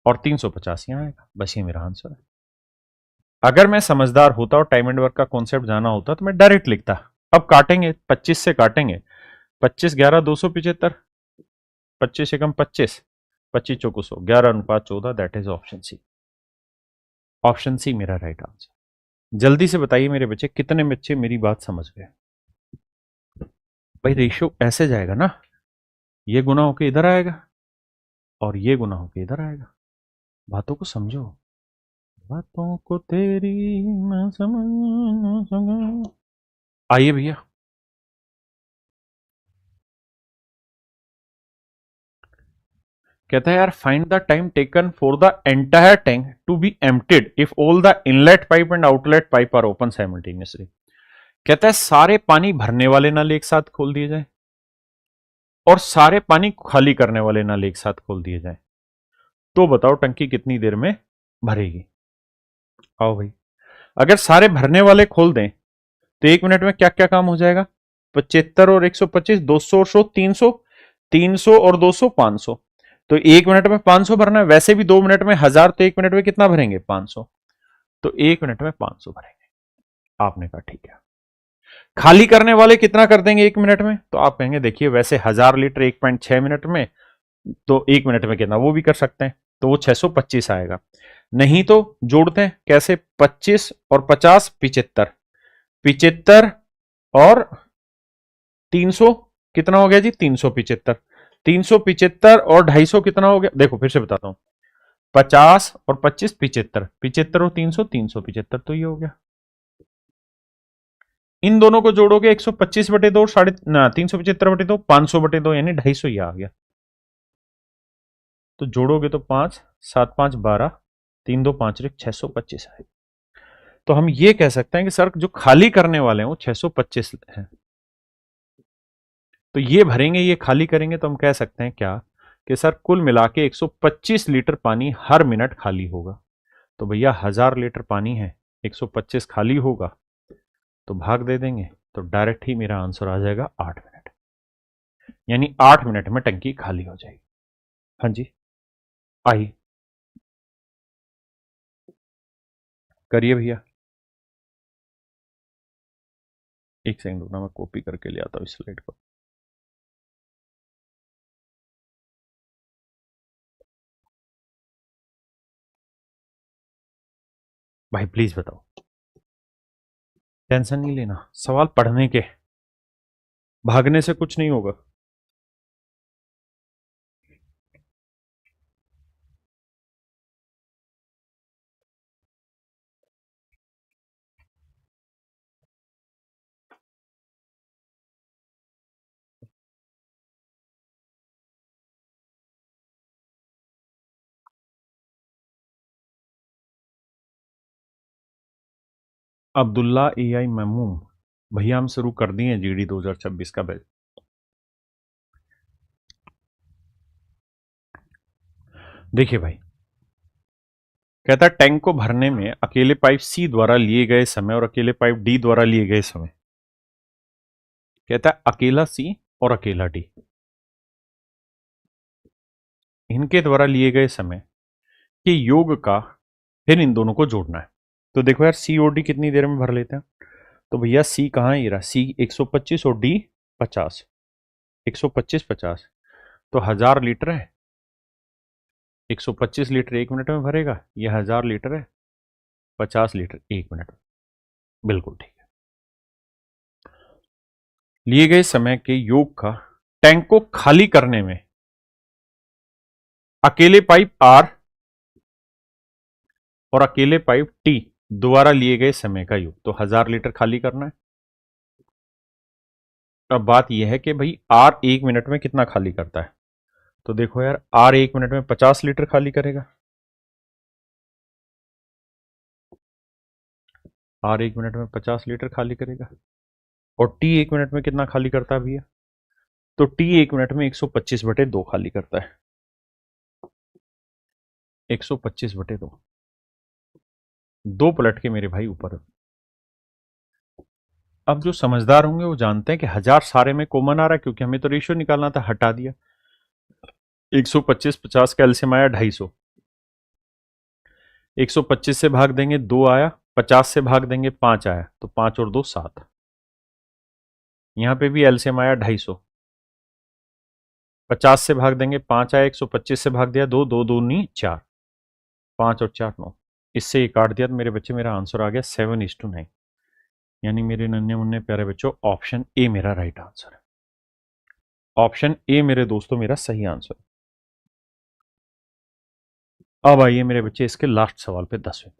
Speaker 1: और 350 यहां आएगा, बस ये मेरा आंसर है। अगर मैं समझदार होता और टाइम एंड वर्क का कॉन्सेप्ट जाना होता तो मैं डायरेक्ट लिखता। अब काटेंगे, 25 से काटेंगे, 25 11 275, 25 एकम 25, 25 चौको 100, 11:14, that is option C. Option C मेरा राइट आंसर। जल्दी से बताइए मेरे बच्चे कितने बच्चे मेरी बात समझ गए। भाई रेशियो ऐसे जाएगा ना, ये गुना होके इधर आएगा और ये गुना होके इधर आएगा। बातों को समझो, बातों को तेरी मैं समझ सका। आइए भैया, कहता है यार find the time taken for the entire tank to be emptied if all the inlet pipe and outlet pipe are open simultaneously. कहता है सारे पानी भरने वाले नल एक साथ खोल दिए जाए और सारे पानी खाली करने वाले नल एक साथ खोल दिए जाए, तो बताओ टंकी कितनी देर में भरेगी। आओ भाई, अगर सारे भरने वाले खोल दें तो 1 मिनट में क्या क्या काम हो जाएगा, 75 और 125, 200 और 100, 300, 300 और 200, 500। तो 1 मिनट में 500 भरना है, वैसे भी 2 मिनट में 1000, तो 1 मिनट में कितना भरेंगे 500, तो 1 मिनट में 500 भरेंगे। आपने कहा ठीक है। खाली करने वाले कितना कर देंगे 1 मिनट में, तो आप कहेंगे देखिए वैसे 1000 लीटर 1.6 मिनट में, तो 1 मिनट में कितना वो भी कर सकते हैं, तो वो 625 आएगा। नहीं तो जोड़ते हैं कैसे, 25 और 50 75, 75 और 300 कितना हो गया जी 375, 375 और 250 कितना हो गया, देखो फिर से बताता हूं, 50 और 25 75, 75 और 300 375, तो ये हो गया। इन दोनों को जोड़ोगे 125/2 साढ़े 375/2, 500/2 यानी 250 ही आ गया। तो जोड़ोगे तो 5 7 5 12, 3 2 5 1 625 आएगा। तो हम ये कह सकते हैं कि सर जो खाली करने वाले हैं वो 625 है। तो ये भरेंगे, ये खाली करेंगे, तो हम कह सकते हैं क्या कि सर कुल मिला के 125 लीटर पानी हर मिनट खाली होगा। तो भैया 1000 लीटर पानी है, 125 खाली होगा, तो भाग दे देंगे, तो डायरेक्ट ही मेरा आंसर आ जाएगा 8 मिनट। यानी 8 मिनट में टंकी खाली हो जाएगी। हाँ जी, आई करिए भैया। एक सेकंड रुकना, मैं कॉपी करके ले आता हूँ इस स्लाइड को। भाई प्लीज बताओ, टेंशन नहीं लेना, सवाल पढ़ने के, भागने से कुछ नहीं होगा। अब्दुल्ला AI ममूम, भैया हम शुरू कर दिए GD 2026 का बैच। देखिए भाई, कहता है टैंक को भरने में अकेले पाइप C द्वारा लिए गए समय और अकेले पाइप D द्वारा लिए गए समय। कहता है अकेला C और अकेला D, इनके द्वारा लिए गए समय के योग का फिर इन दोनों को जोड़ना है। तो देखो यार, C और D कितनी देर में भर लेते हैं। तो भैया C कहाँ है, ये रहा C 125 और D 50, 125 50, तो 1000 लीटर है, 125 लीटर 1 मिनट में भरेगा, ये 1000 लीटर है, 50 लीटर 1 मिनट में। बिल्कुल ठीक है। लिए गए समय के योग का टैंक को खाली करने में अकेले पाइप R और अकेले पाइप T द्वारा लिए गए समय का योग, तो 1000 लीटर खाली करना है। अब बात यह है कि भाई R 1 मिनट में कितना खाली करता है। तो देखो यार, R 1 मिनट में 50 लीटर खाली करेगा, R 1 मिनट में 50 लीटर खाली करेगा। और T 1 मिनट में कितना खाली करता है भैया, तो T 1 मिनट में 125/2 खाली करता है, 125/2, दो पलट के मेरे भाई ऊपर। अब जो समझदार होंगे वो जानते हैं कि 1000 सारे में कॉमन आ रहा है, क्योंकि हमें तो रेशियो निकालना था, हटा दिया। 125 50 का एलसीएम आया 250, 125 से भाग देंगे 2 आया, 50 से भाग देंगे 5 आया, तो 5 और 2 7। यहां पे भी एलसीएम आया 250, 50 से भाग देंगे 5 आया, 125 से भाग दिया 2, 2 2 नहीं 4, 5 और 4 9, इससे ये काट दिया, तो मेरे बच्चे मेरा आंसर आ गया 7:9। यानी मेरे नन्हे मुन्ने प्यारे बच्चों, ऑप्शन ए मेरा राइट आंसर है। ऑप्शन ए मेरे दोस्तों मेरा सही आंसर। अब आइए मेरे बच्चे इसके लास्ट सवाल पे 10वें।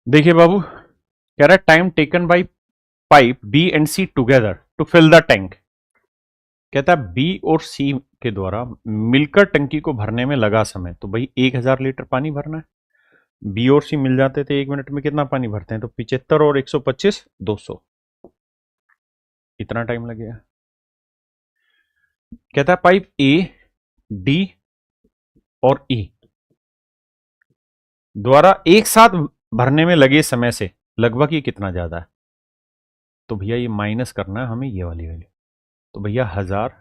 Speaker 1: देखिए बाबू, कह रहा है time taken by pipe B and C together to fill the tank. कहता है बी और सी के द्वारा मिलकर टंकी को भरने में लगा समय। तो भाई 1000 लीटर पानी भरना है, बी और सी मिल जाते थे 1 मिनट में कितना पानी भरते हैं, तो 75 और 125 200, इतना टाइम लगेगा। कहता है पाइप ए डी और ई द्वारा एक साथ भरने में लगे समय से लगभग ये कितना ज्यादा है। तो भैया ये माइनस करना है हमें ये वाली वैल्यू, तो भैया 1000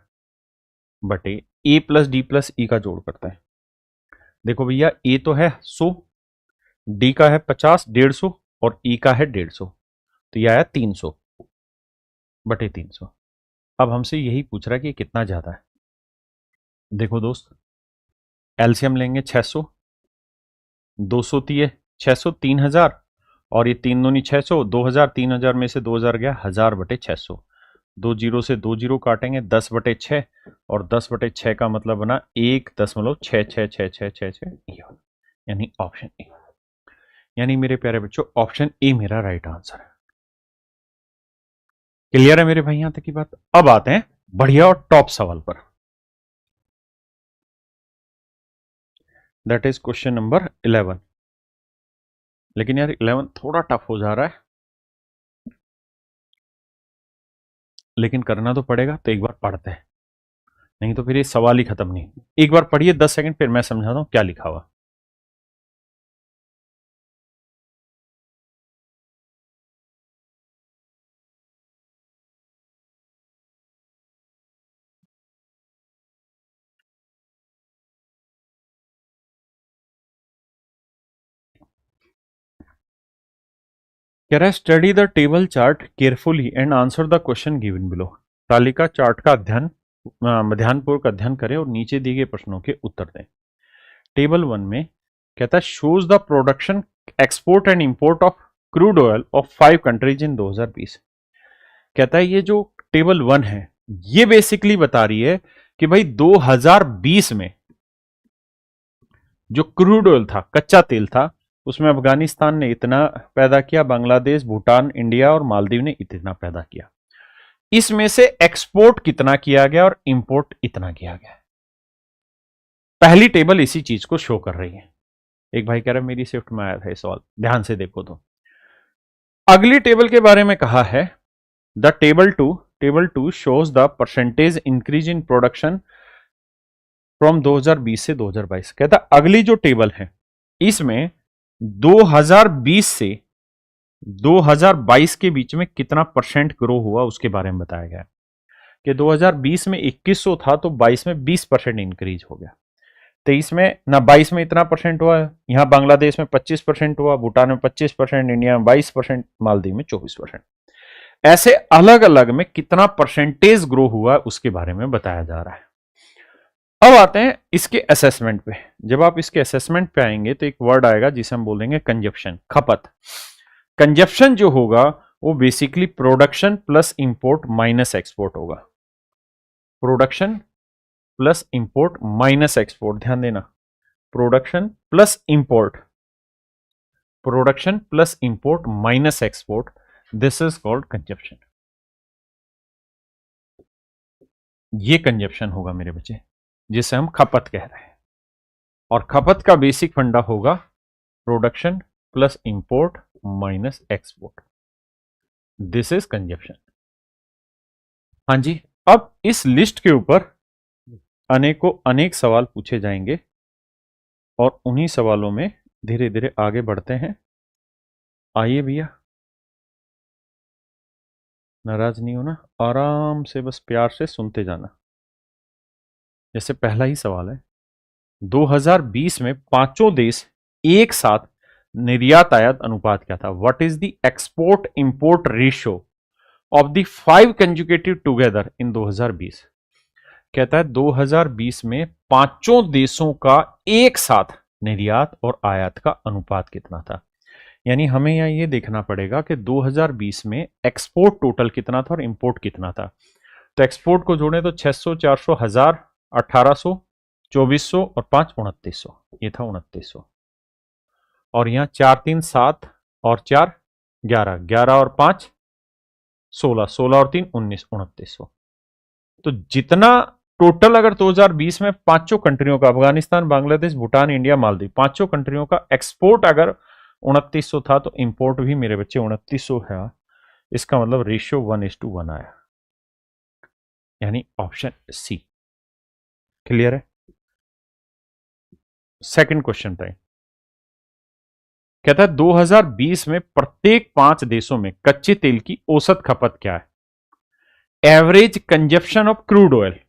Speaker 1: बटे ए प्लस डी प्लस ई का जोड़ करते हैं। देखो भैया ए तो है 100, डी का है 50 150 और ई का है 150, तो यह आया 300 बटे 300। अब हमसे यही पूछ रहा है कि ये कितना ज्यादा है। देखो दोस्त, एलसीएम लेंगे 600, 200 दिए 600 3000, और ये 3 दूनी 600, 2000, 3000 में से 2000 गया, 1000 बटे 600। 2 जीरो से 2 जीरो काटेंगे, 10 बटे 6, और 10 बटे 6 का मतलब बना 1.66666, यानी ऑप्शन ए। यानी मेरे प्यारे बच्चों ऑप्शन ए मेरा राइट आंसर है। क्लियर है मेरे भाई यहां तक की बात? अब आते हैं बढ़िया और टॉप सवाल पर। That is question number 11। लेकिन यार 11 थोड़ा टफ हो जा रहा है, लेकिन करना तो पड़ेगा, तो एक बार पढ़ते हैं, नहीं तो फिर ये सवाल ही खत्म नहीं। एक बार पढ़िए 10 सेकंड, फिर मैं समझाता हूं क्या लिखा हुआ। कह रहा है study the table chart carefully and answer the question given below. तालिका चार्ट का अध्ययन ध्यानपूर्वक अध्ययन करें और नीचे दिए गए प्रश्नों के उत्तर दें। टेबल 1 में कहता है shows the production, export and import of crude oil of 5 countries in 2020। कहता है ये जो टेबल 1 है ये बेसिकली बता रही है कि भाई 2020 में जो क्रूड ऑयल था, कच्चा तेल था, उसमें अफगानिस्तान ने इतना पैदा किया, बांग्लादेश, भूटान, इंडिया और मालदीव ने इतना पैदा किया। इसमें से एक्सपोर्ट कितना किया गया और इंपोर्ट इतना किया गया। पहली टेबल इसी चीज को शो कर रही है। एक भाई कह रहा है मेरी शिफ्ट में आया था ये सवाल, ध्यान से देखो। तो अगली टेबल के बारे में कहा है the table two shows the percentage increase in production from 2020 से 2022। कहता अगली जो टेबल है इसमें 2020 से 2022 के बीच में कितना परसेंट ग्रो हुआ उसके बारे में बताया गया कि 2020 में 2100 था तो 22 में 20% इंक्रीज हो गया। 23 में ना 22 में इतना परसेंट हुआ, यहां बांग्लादेश में 25% हुआ, भूटान में 25%, इंडिया में 22%, मालदीव में 24%। ऐसे अलग अलग में कितना परसेंटेज ग्रो हुआ उसके बारे में बताया जा रहा है। अब आते हैं इसके असेसमेंट पे। जब आप इसके असेसमेंट पे आएंगे तो एक वर्ड आएगा जिसे हम बोलेंगे कंजप्शन, खपत। कंजप्शन जो होगा वो basically production plus import minus export होगा। Production plus import minus export, ध्यान देना, production plus import, production plus import minus export, this is called consumption. ये कंजप्शन होगा मेरे बच्चे जिसे हम खपत कह रहे हैं। और खपत का बेसिक फंडा होगा production plus import minus export, this is consumption. हाँ जी, अब इस लिस्ट के ऊपर अनेक सवाल पूछे जाएंगे और उन्हीं सवालों में धीरे धीरे आगे बढ़ते हैं। आइए भैया, नाराज नहीं होना, आराम से बस प्यार से सुनते जाना। जैसे पहला ही सवाल है, 2020 में पांचों देश एक साथ निर्यात आयात अनुपात क्या था? What is the export import ratio of the 5 conjugative together in 2020। कहता है 2020 में पांचों देशों का एक साथ निर्यात और आयात का अनुपात कितना था। यानी हमें यहां ये देखना पड़ेगा कि 2020 में एक्सपोर्ट टोटल कितना था और इंपोर्ट कितना था। तो एक्सपोर्ट को जोड़े तो 600, 400, 1000, 1800, 2400 और 5 2900, ये था 2900। और यहां 4 3 7 और 4 11, 11 और 5 16, 16 और 3 19, 2900। तो जितना टोटल अगर 2020 में पांचों कंट्रियों का, अफगानिस्तान, बांग्लादेश, भूटान, इंडिया, मालदीव, पांचों कंट्रियों का एक्सपोर्ट अगर 2900 था तो इंपोर्ट भी मेरे बच्चे 2900 है। इसका मतलब रेशियो 1:1 आया, यानी ऑप्शन सी। क्लियर है? सेकंड क्वेश्चन पे कहता है 2020 में प्रत्येक 5 देशों में कच्चे तेल की औसत खपत क्या है? Average consumption of crude oil,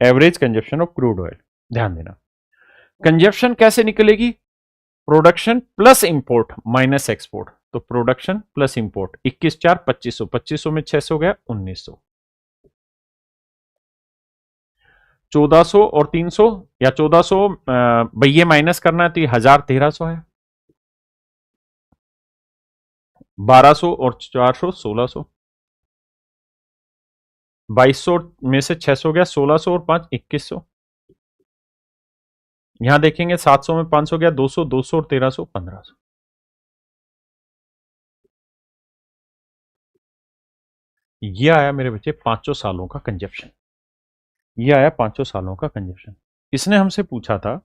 Speaker 1: average consumption of crude oil, ध्यान देना। कंजप्शन कैसे निकलेगी? Production plus import minus export. तो प्रोडक्शन प्लस इंपोर्ट 21 4 2500, 2500 में 600 गया 1900, 1400 और 300 या 1400 भैया माइनस करना है तो 1000 1300 है, 1200 और 400 1600, 2200 में से 600 गया 1600 और 5 2100, यहां देखेंगे 700 में 500 गया 200, 200 और 1300 1500। ये आया मेरे बच्चे 500 सालों का कंजप्शन, ये आया 500 सालों का कंजप्शन। इसने हमसे पूछा था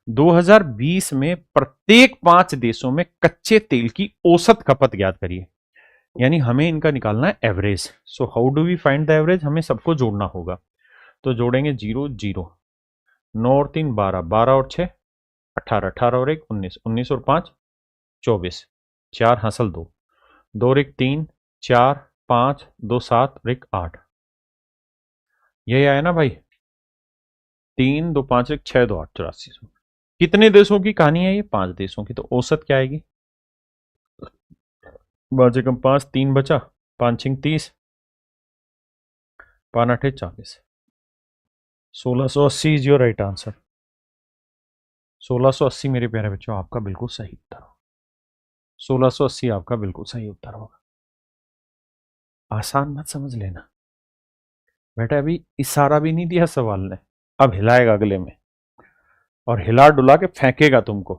Speaker 1: 2020 में प्रत्येक 5 देशों में कच्चे तेल की औसत खपत ज्ञात करिए, यानी हमें इनका निकालना है average. So how do we find the average? हमें सबको जोड़ना होगा, तो जोड़ेंगे 0 0, 9 और 3 12, 12 और 6 18, 18 और 1 19, 19 और 5 24, 4 हासिल 2, 2 और 1 3, 4 5 2 7 और 1 8, यही आया ना भाई? 3 2 5 1 6 2 8 8400। कितने देशों की कहानी है ये? 5 देशों की। तो औसत क्या आएगी? 5 एकम 5, 3 बचा, 5 छिंग 30, 5 8 40, 1680 इज योर राइट आंसर। 1680 मेरे प्यारे बच्चों आपका बिल्कुल सही उत्तर होगा, 1680 आपका बिल्कुल सही उत्तर होगा। आसान मत समझ लेना बेटा, अभी इशारा भी नहीं दिया सवाल ने, अब हिलाएगा अगले में और हिला डुला के फेंकेगा तुमको।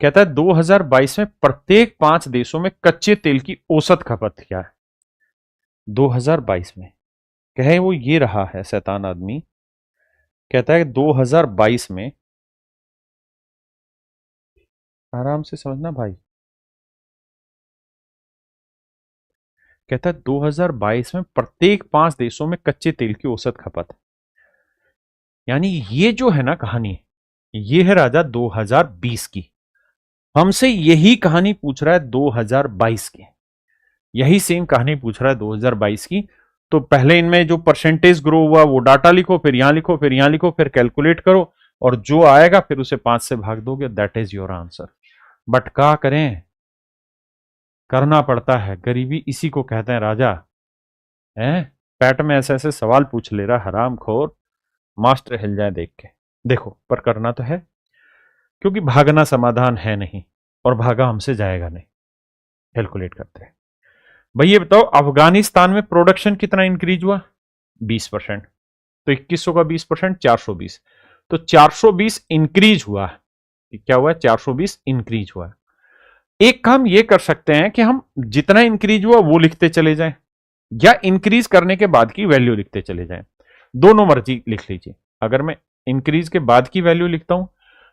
Speaker 1: कहता है 2022 में प्रत्येक 5 देशों में कच्चे तेल की औसत खपत क्या है? 2022 में कहे वो ये रहा है शैतान आदमी, कहता है 2022 में, आराम से समझना भाई, कहता है 2022 में प्रत्येक 5 देशों में कच्चे तेल की औसत खपत, यानी ये जो है ना कहानी, ये है राजा 2020 की। हमसे यही कहानी पूछ रहा है 2022 की, यही सेम कहानी पूछ रहा है 2022 की। तो पहले इनमें जो परसेंटेज ग्रो हुआ वो डाटा लिखो, फिर यहां लिखो, फिर यहां लिखो, फिर कैलकुलेट करो और जो आएगा फिर उसे 5 से भाग दोगे, that is your answer. But क्या करें, करना पड़ता है, गरीबी इसी को कहते हैं राजा। हैं पैट में ऐसे ऐसे सवाल पूछ ले रहा हराम खोर, मास्टर हिल जाए देख के। देखो पर करना तो है, क्योंकि भागना समाधान है नहीं और भागा हमसे जाएगा नहीं। कैलकुलेट करते हैं भाई, ये बताओ अफगानिस्तान में प्रोडक्शन कितना इंक्रीज हुआ? 20%। तो 2100 का 20% 420, तो 420 इंक्रीज हुआ है। क्या हुआ है? 420 इंक्रीज हुआ है। एक काम ये कर सकते हैं कि हम जितना इंक्रीज हुआ वो लिखते चले जाएं, या इंक्रीज करने के बाद की वैल्यू लिखते चले जाएं, दोनों मर्जी लिख लीजिए। अगर मैं इंक्रीज के बाद की वैल्यू लिखता हूं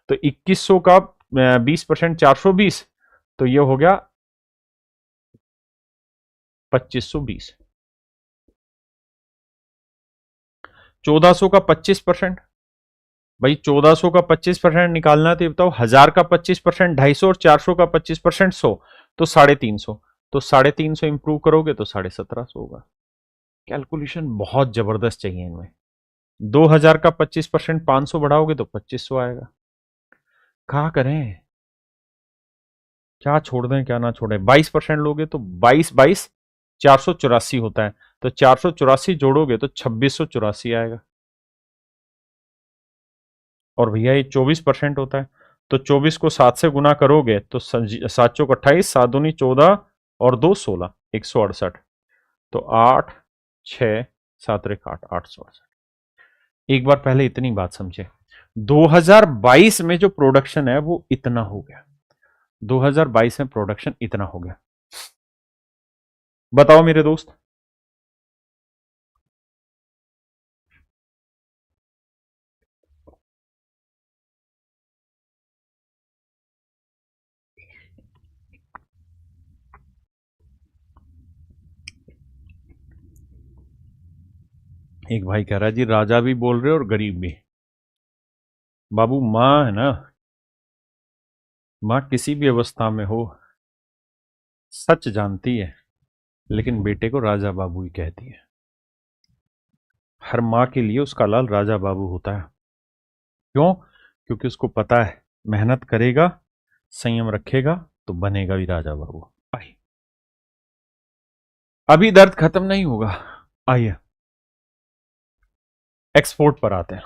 Speaker 1: तो 2100 का 20% 420, तो ये हो गया 2520। 1400 का 25%, भाई 1400 का 25% निकालना है तो ये बताओ 1000 का 25% 250 और 400 का 25% 100, तो 350। तो 350 इंप्रूव करोगे तो 1750 होगा। कैलकुलेशन बहुत जबरदस्त चाहिए इनमें। 2000 का 25% 500 बढ़ाओगे तो 2500 आएगा। क्या करें, क्या छोड़ दें क्या ना छोड़ें? 22% लोगे तो 22 22 484 होता है, तो 484 जोड़ोगे तो 2684 आएगा। और भैया ये 24% होता है, तो 24 को 7 से गुना करोगे तो 7 चौक 28, 7 दूनी 14 और 2 16, 168। तो 8 6 7 1 8, 868। एक बार पहले इतनी बात समझे, 2022 में जो प्रोडक्शन है वो इतना हो गया, 2022 में प्रोडक्शन इतना हो गया। बताओ मेरे दोस्त, एक भाई कह रहा है जी राजा भी बोल रहे और गरीब भी। बाबू माँ है ना, माँ किसी भी अवस्था में हो सच जानती है। लेकिन बेटे को राजा बाबू ही कहती है। हर माँ के लिए उसका लाल राजा बाबू होता है। क्यों? क्योंकि उसको पता है मेहनत करेगा, संयम रखेगा तो बनेगा भी राजा बाबू। आइए, अभी दर्द खत्म नहीं होगा। आइए एक्सपोर्ट पर आते हैं।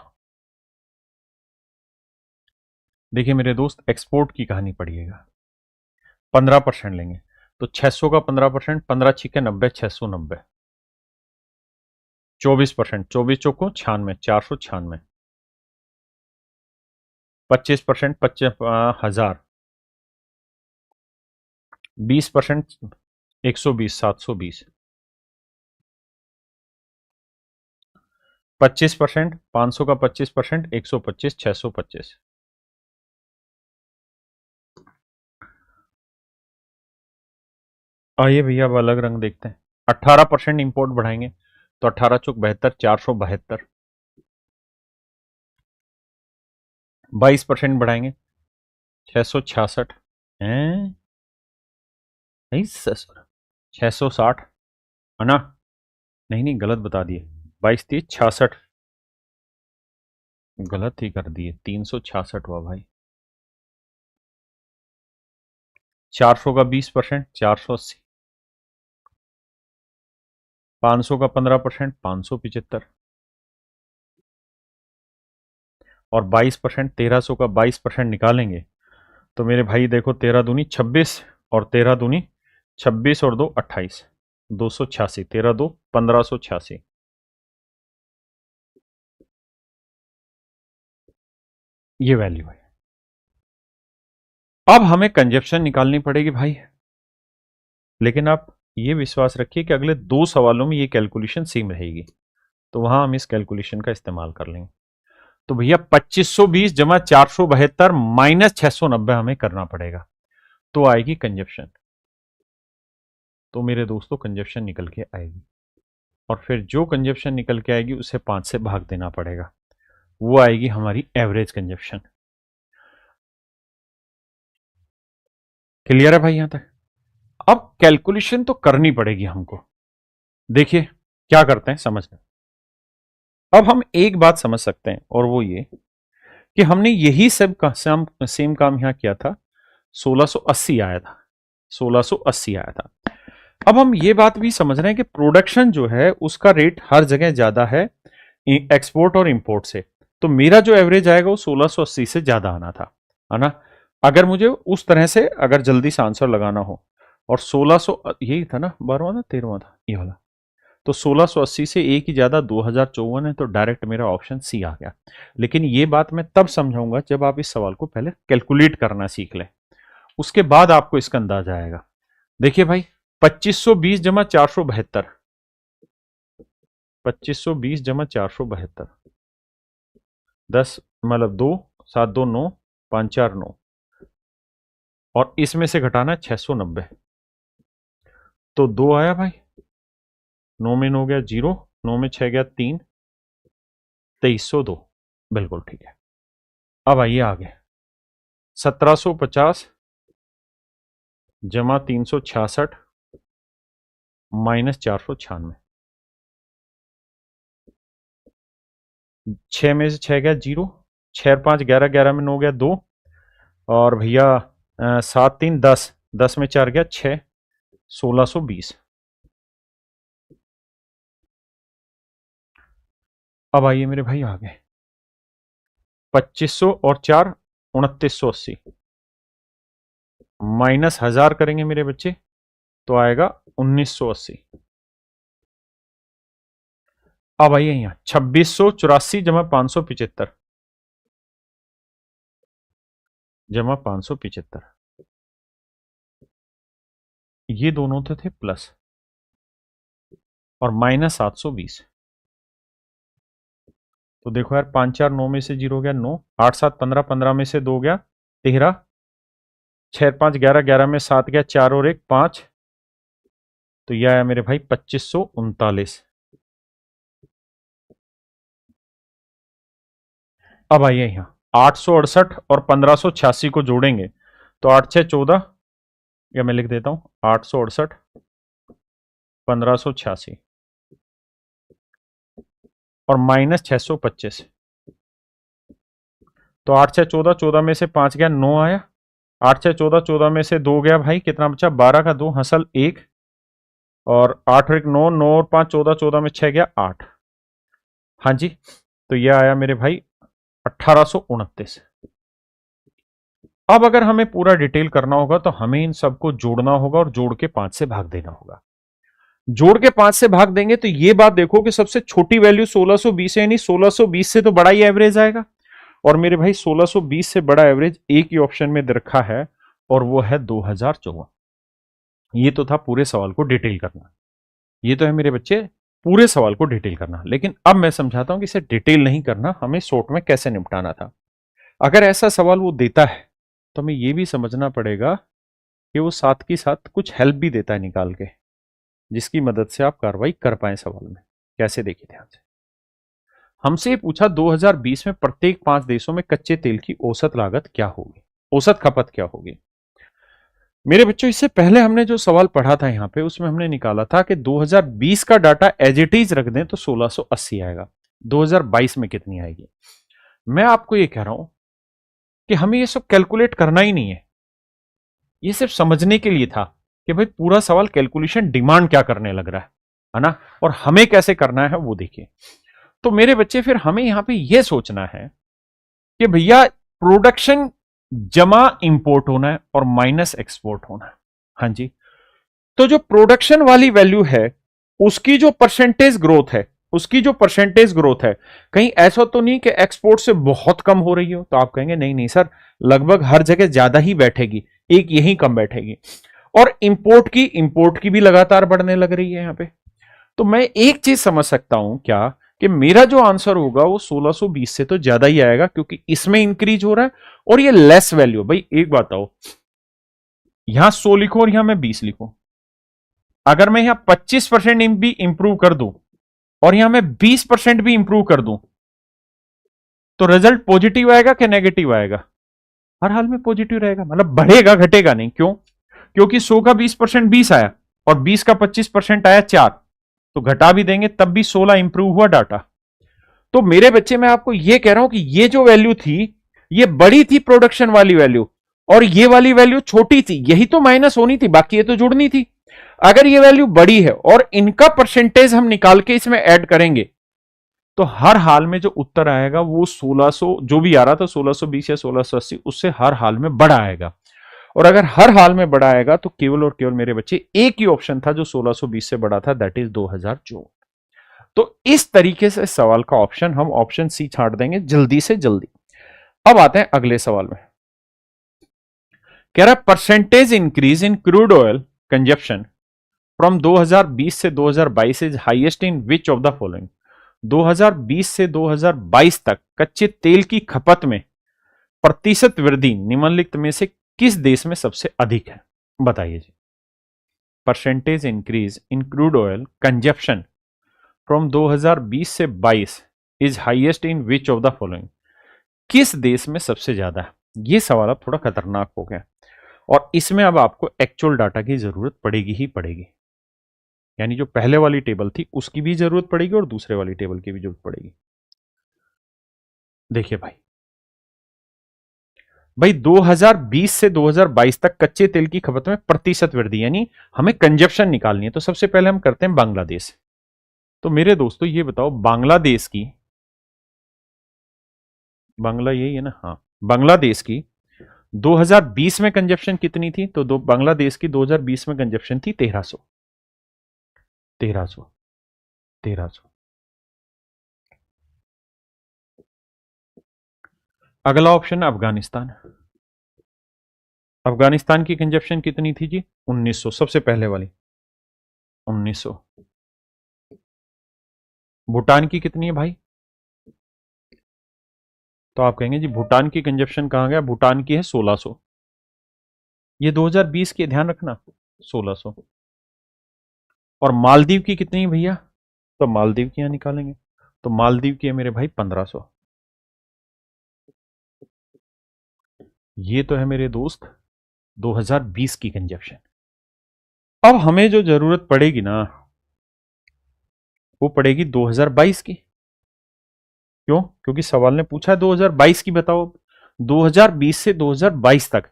Speaker 1: देखिए मेरे दोस्त, एक्सपोर्ट की कहानी पढ़िएगा। 15% लेंगे तो 600 का 15%, 15 छिके 90, 690। 24%, 24 चौको 96, 496। 25%, 50,000। 20%, 120, 720। 25%, 500 का 25%, 125, 625। आइए भैया अब अलग रंग देखते हैं। 18% इंपोर्ट बढ़ाएंगे तो 18 चौक 72, 472। 22% बढ़ाएंगे 666। हैं? नहीं सर, 660 है ना? नहीं नहीं, गलत बता दिए। 22 30 66। गलत ही कर दिए, 366 हुआ भाई। 400 का 20%, 480। 500 का 15%, 575। और 22%, 1300 का 22% निकालेंगे तो मेरे भाई देखो, 13 दूनी 26 और 13 दूनी 26 और 2 28। 286, 13 2 1586। ये वैल्यू है। अब हमें कंजप्शन निकालनी पड़ेगी भाई, लेकिन आप ये विश्वास रखिए कि अगले 2 सवालों में ये कैलकुलेशन सेम रहेगी, तो वहां हम इस कैलकुलेशन का इस्तेमाल कर लेंगे। तो भैया 2520 जमा 472 माइनस 690 हमें करना पड़ेगा, तो आएगी कंजप्शन। तो मेरे दोस्तों कंजप्शन निकल के आएगी, और फिर जो कंजप्शन निकल के आएगी उसे 5 से भाग देना पड़ेगा, वो आएगी हमारी एवरेज कंजप्शन। क्लियर है भाई यहां तक? अब कैलकुलेशन तो करनी पड़ेगी हमको। देखिए क्या करते हैं समझ। अब हम एक बात समझ सकते हैं, और वो ये कि हमने यही सब का सेम काम यहां किया था। 1680 आया था, 1680 आया था। अब हम ये बात भी समझ रहे हैं कि प्रोडक्शन जो है उसका रेट हर जगह ज्यादा है एक्सपोर्ट और इंपोर्ट से। तो मेरा जो एवरेज आएगा वो 1680 से ज्यादा आना था, है ना? अगर मुझे उस तरह से अगर जल्दी से आंसर लगाना हो, और 1600 यही था ना, 12वां था 13वां था ये वाला, तो 1680 से एक ही ज्यादा 2054 है, तो डायरेक्ट मेरा ऑप्शन सी आ गया। लेकिन ये बात मैं तब समझाऊंगा जब आप इस सवाल को पहले कैलकुलेट करना सीख लें, उसके बाद आपको इसका अंदाजा आएगा। देखिए भाई, 2520 जमा 472, 2520 जमा 472, 10 मतलब 2 7 2 9, 5 4 9, और इसमें से घटाना है 690, तो 2 आया भाई। 9 में 9 गया 0, 9 में 6 गया 3, 2302। बिल्कुल ठीक है। अब आइए आगे। 1750 जमा 366 माइनस 496। 6 में से 6 गया 0, 6 5 11, 11 में 9 गया 2, और भैया 7 3 10, 10 में 4 गया 6, 1620। अब आइए मेरे भाई आगे। 2500 और 4 2980 माइनस 1000 करेंगे मेरे बच्चे, तो आएगा 1980। अब आइए यहाँ 2684 जमा 575 जमा 575, ये दोनों थे प्लस, और माइनस 720। तो देखो यार, 5 4 9 में से 0 गया 9, 8 7 15, 15 में से 2 गया 13, 6 5 11, 11 में 7 गया 4 और 1 5, तो यह आया मेरे भाई 2539। अब आइए यहाँ 868 और 1586 को जोड़ेंगे तो 8 6 14, या मैं लिख देता हूं 868 1586 और माइनस 625। तो 8 6 14, 14 में से 5 गया 9 आया। 8 6 14, 14 में से 2 गया भाई, कितना बचा? 12 का 2 हसल 1 और 8 और 1 9, 9 और 5 14, 14 में 6 गया 8। हाँ जी, तो यह आया मेरे भाई 1829। अब अगर हमें पूरा डिटेल करना होगा तो हमें इन सबको जोड़ना होगा और जोड़ के 5 से भाग देना होगा। जोड़ के 5 से भाग देंगे तो ये बात देखो कि सबसे छोटी वैल्यू 1620 है, यानी 1620 से तो बड़ा ही एवरेज आएगा। और मेरे भाई 1620 से बड़ा एवरेज एक ही ऑप्शन में दे रखा है और वो है 2054। ये तो था पूरे सवाल को डिटेल करना। ये तो है मेरे बच्चे पूरे सवाल को डिटेल करना। लेकिन अब मैं समझाता हूं कि इसे डिटेल नहीं करना, हमें शॉर्ट में कैसे निपटाना था। अगर ऐसा सवाल वो देता है तो हमें यह भी समझना पड़ेगा कि वो साथ के साथ कुछ हेल्प भी देता है निकाल के, जिसकी मदद से आप कार्रवाई कर पाए सवाल में। कैसे? देखिए ध्यान से। हमसे पूछा 2020 में प्रत्येक 5 देशों में कच्चे तेल की औसत लागत क्या होगी, औसत खपत क्या होगी। मेरे बच्चों, इससे पहले हमने जो सवाल पढ़ा था यहां पे, उसमें हमने निकाला था कि 2020 का डाटा एज इट इज रख दें तो 1680 आएगा। 2022 में कितनी आएगी? मैं आपको ये कह रहा हूं कि हमें ये सब कैलकुलेट करना ही नहीं है, ये सिर्फ समझने के लिए था कि भाई पूरा सवाल कैलकुलेशन डिमांड क्या करने लग रहा है ना, और हमें कैसे करना है वो देखिए। तो मेरे बच्चे फिर हमें यहां पे यह सोचना है कि भैया प्रोडक्शन जमा इंपोर्ट होना है और माइनस एक्सपोर्ट होना है। हाँ जी, तो जो प्रोडक्शन वाली वैल्यू है उसकी जो परसेंटेज ग्रोथ है, उसकी जो परसेंटेज ग्रोथ है, कहीं ऐसा तो नहीं कि एक्सपोर्ट से बहुत कम हो रही हो। तो आप कहेंगे नहीं नहीं सर, लगभग हर जगह ज्यादा ही बैठेगी, एक यही कम बैठेगी। और इंपोर्ट की भी लगातार बढ़ने लग रही है यहां पे। तो मैं एक चीज समझ सकता हूं क्या, कि मेरा जो आंसर होगा वो 1620 से तो ज्यादा ही आएगा, क्योंकि इसमें इंक्रीज हो रहा है और ये लेस वैल्यू। भाई एक बात आओ, यहां 100 लिखो और यहां मैं 20 लिखूं, अगर मैं यहां 25% भी इंप्रूव कर दूं और यहां मैं 20% भी इंप्रूव कर दूं, तो रिजल्ट पॉजिटिव आएगा कि नेगेटिव आएगा? हर हाल में पॉजिटिव रहेगा, मतलब बढ़ेगा घटेगा नहीं। क्यों? क्योंकि 100 का 20% 20 आया और 20 का 25% आया 4, तो घटा भी देंगे तब भी 16 इंप्रूव हुआ डाटा। तो मेरे बच्चे, मैं आपको यह कह रहा हूं कि ये जो वैल्यू थी ये बड़ी थी प्रोडक्शन वाली वैल्यू, और ये वाली वैल्यू छोटी थी, यही तो माइनस होनी थी, बाकी ये तो जुड़नी थी। अगर ये वैल्यू बड़ी है और इनका परसेंटेज हम निकाल के इसमें ऐड करेंगे, तो हर हाल में जो उत्तर आएगा वो 1600 जो भी आ रहा था, 1620 या 1680, उससे हर हाल में बड़ा आएगा। और अगर हर हाल में बड़ा आएगा तो केवल और केवल मेरे बच्चे एक ही ऑप्शन था जो 1620 से बड़ा था, दैट इज 2004। तो इस तरीके से सवाल का ऑप्शन हम ऑप्शन सी छांट देंगे जल्दी से जल्दी। अब आते हैं अगले सवाल में। कह रहा percentage increase in crude oil consumption from 2020 से 2022 is highest in which of the following. 2020 से 2022 तक कच्चे तेल की खपत में प्रतिशत वृद्धि निम्नलिखित में से किस देश में सबसे अधिक है? बताइए जी। Percentage increase in crude oil consumption from 2020 से 22 is highest in which of the following. किस देश में सबसे ज्यादा है? यह सवाल अब थोड़ा खतरनाक हो गया और इसमें अब आपको एक्चुअल डाटा की जरूरत पड़ेगी ही पड़ेगी। यानी जो पहले वाली टेबल थी उसकी भी जरूरत पड़ेगी और दूसरे वाली टेबल की भी जरूरत पड़ेगी। देखिए भाई 2020 से 2022 तक कच्चे तेल की खपत में प्रतिशत वृद्धि, यानी हमें कंजप्शन निकालनी है। तो सबसे पहले हम करते हैं बांग्लादेश। तो मेरे दोस्तों ये बताओ, बांग्लादेश की, बांग्ला यही है ना, हाँ, बांग्लादेश की 2020 में कंजप्शन कितनी थी? तो बांग्लादेश की 2020 में कंजप्शन थी 1300। 1300 1300। अगला ऑप्शन है अफगानिस्तान। अफगानिस्तान की कंजप्शन कितनी थी जी? 1900, सबसे पहले वाली 1900। भूटान की कितनी है भाई? तो आप कहेंगे जी भूटान की कंजप्शन कहां गया, भूटान की है 1600। ये 2020 की, ध्यान रखना, 1600। और मालदीव की कितनी है भैया? तो मालदीव की यहां निकालेंगे, तो मालदीव की है मेरे भाई 1500। ये तो है मेरे दोस्त 2020 की कंजप्शन। अब हमें जो जरूरत पड़ेगी ना, वो पड़ेगी 2022 की। क्यों? क्योंकि सवाल ने पूछा है 2022 की, बताओ 2020 से 2022 तक,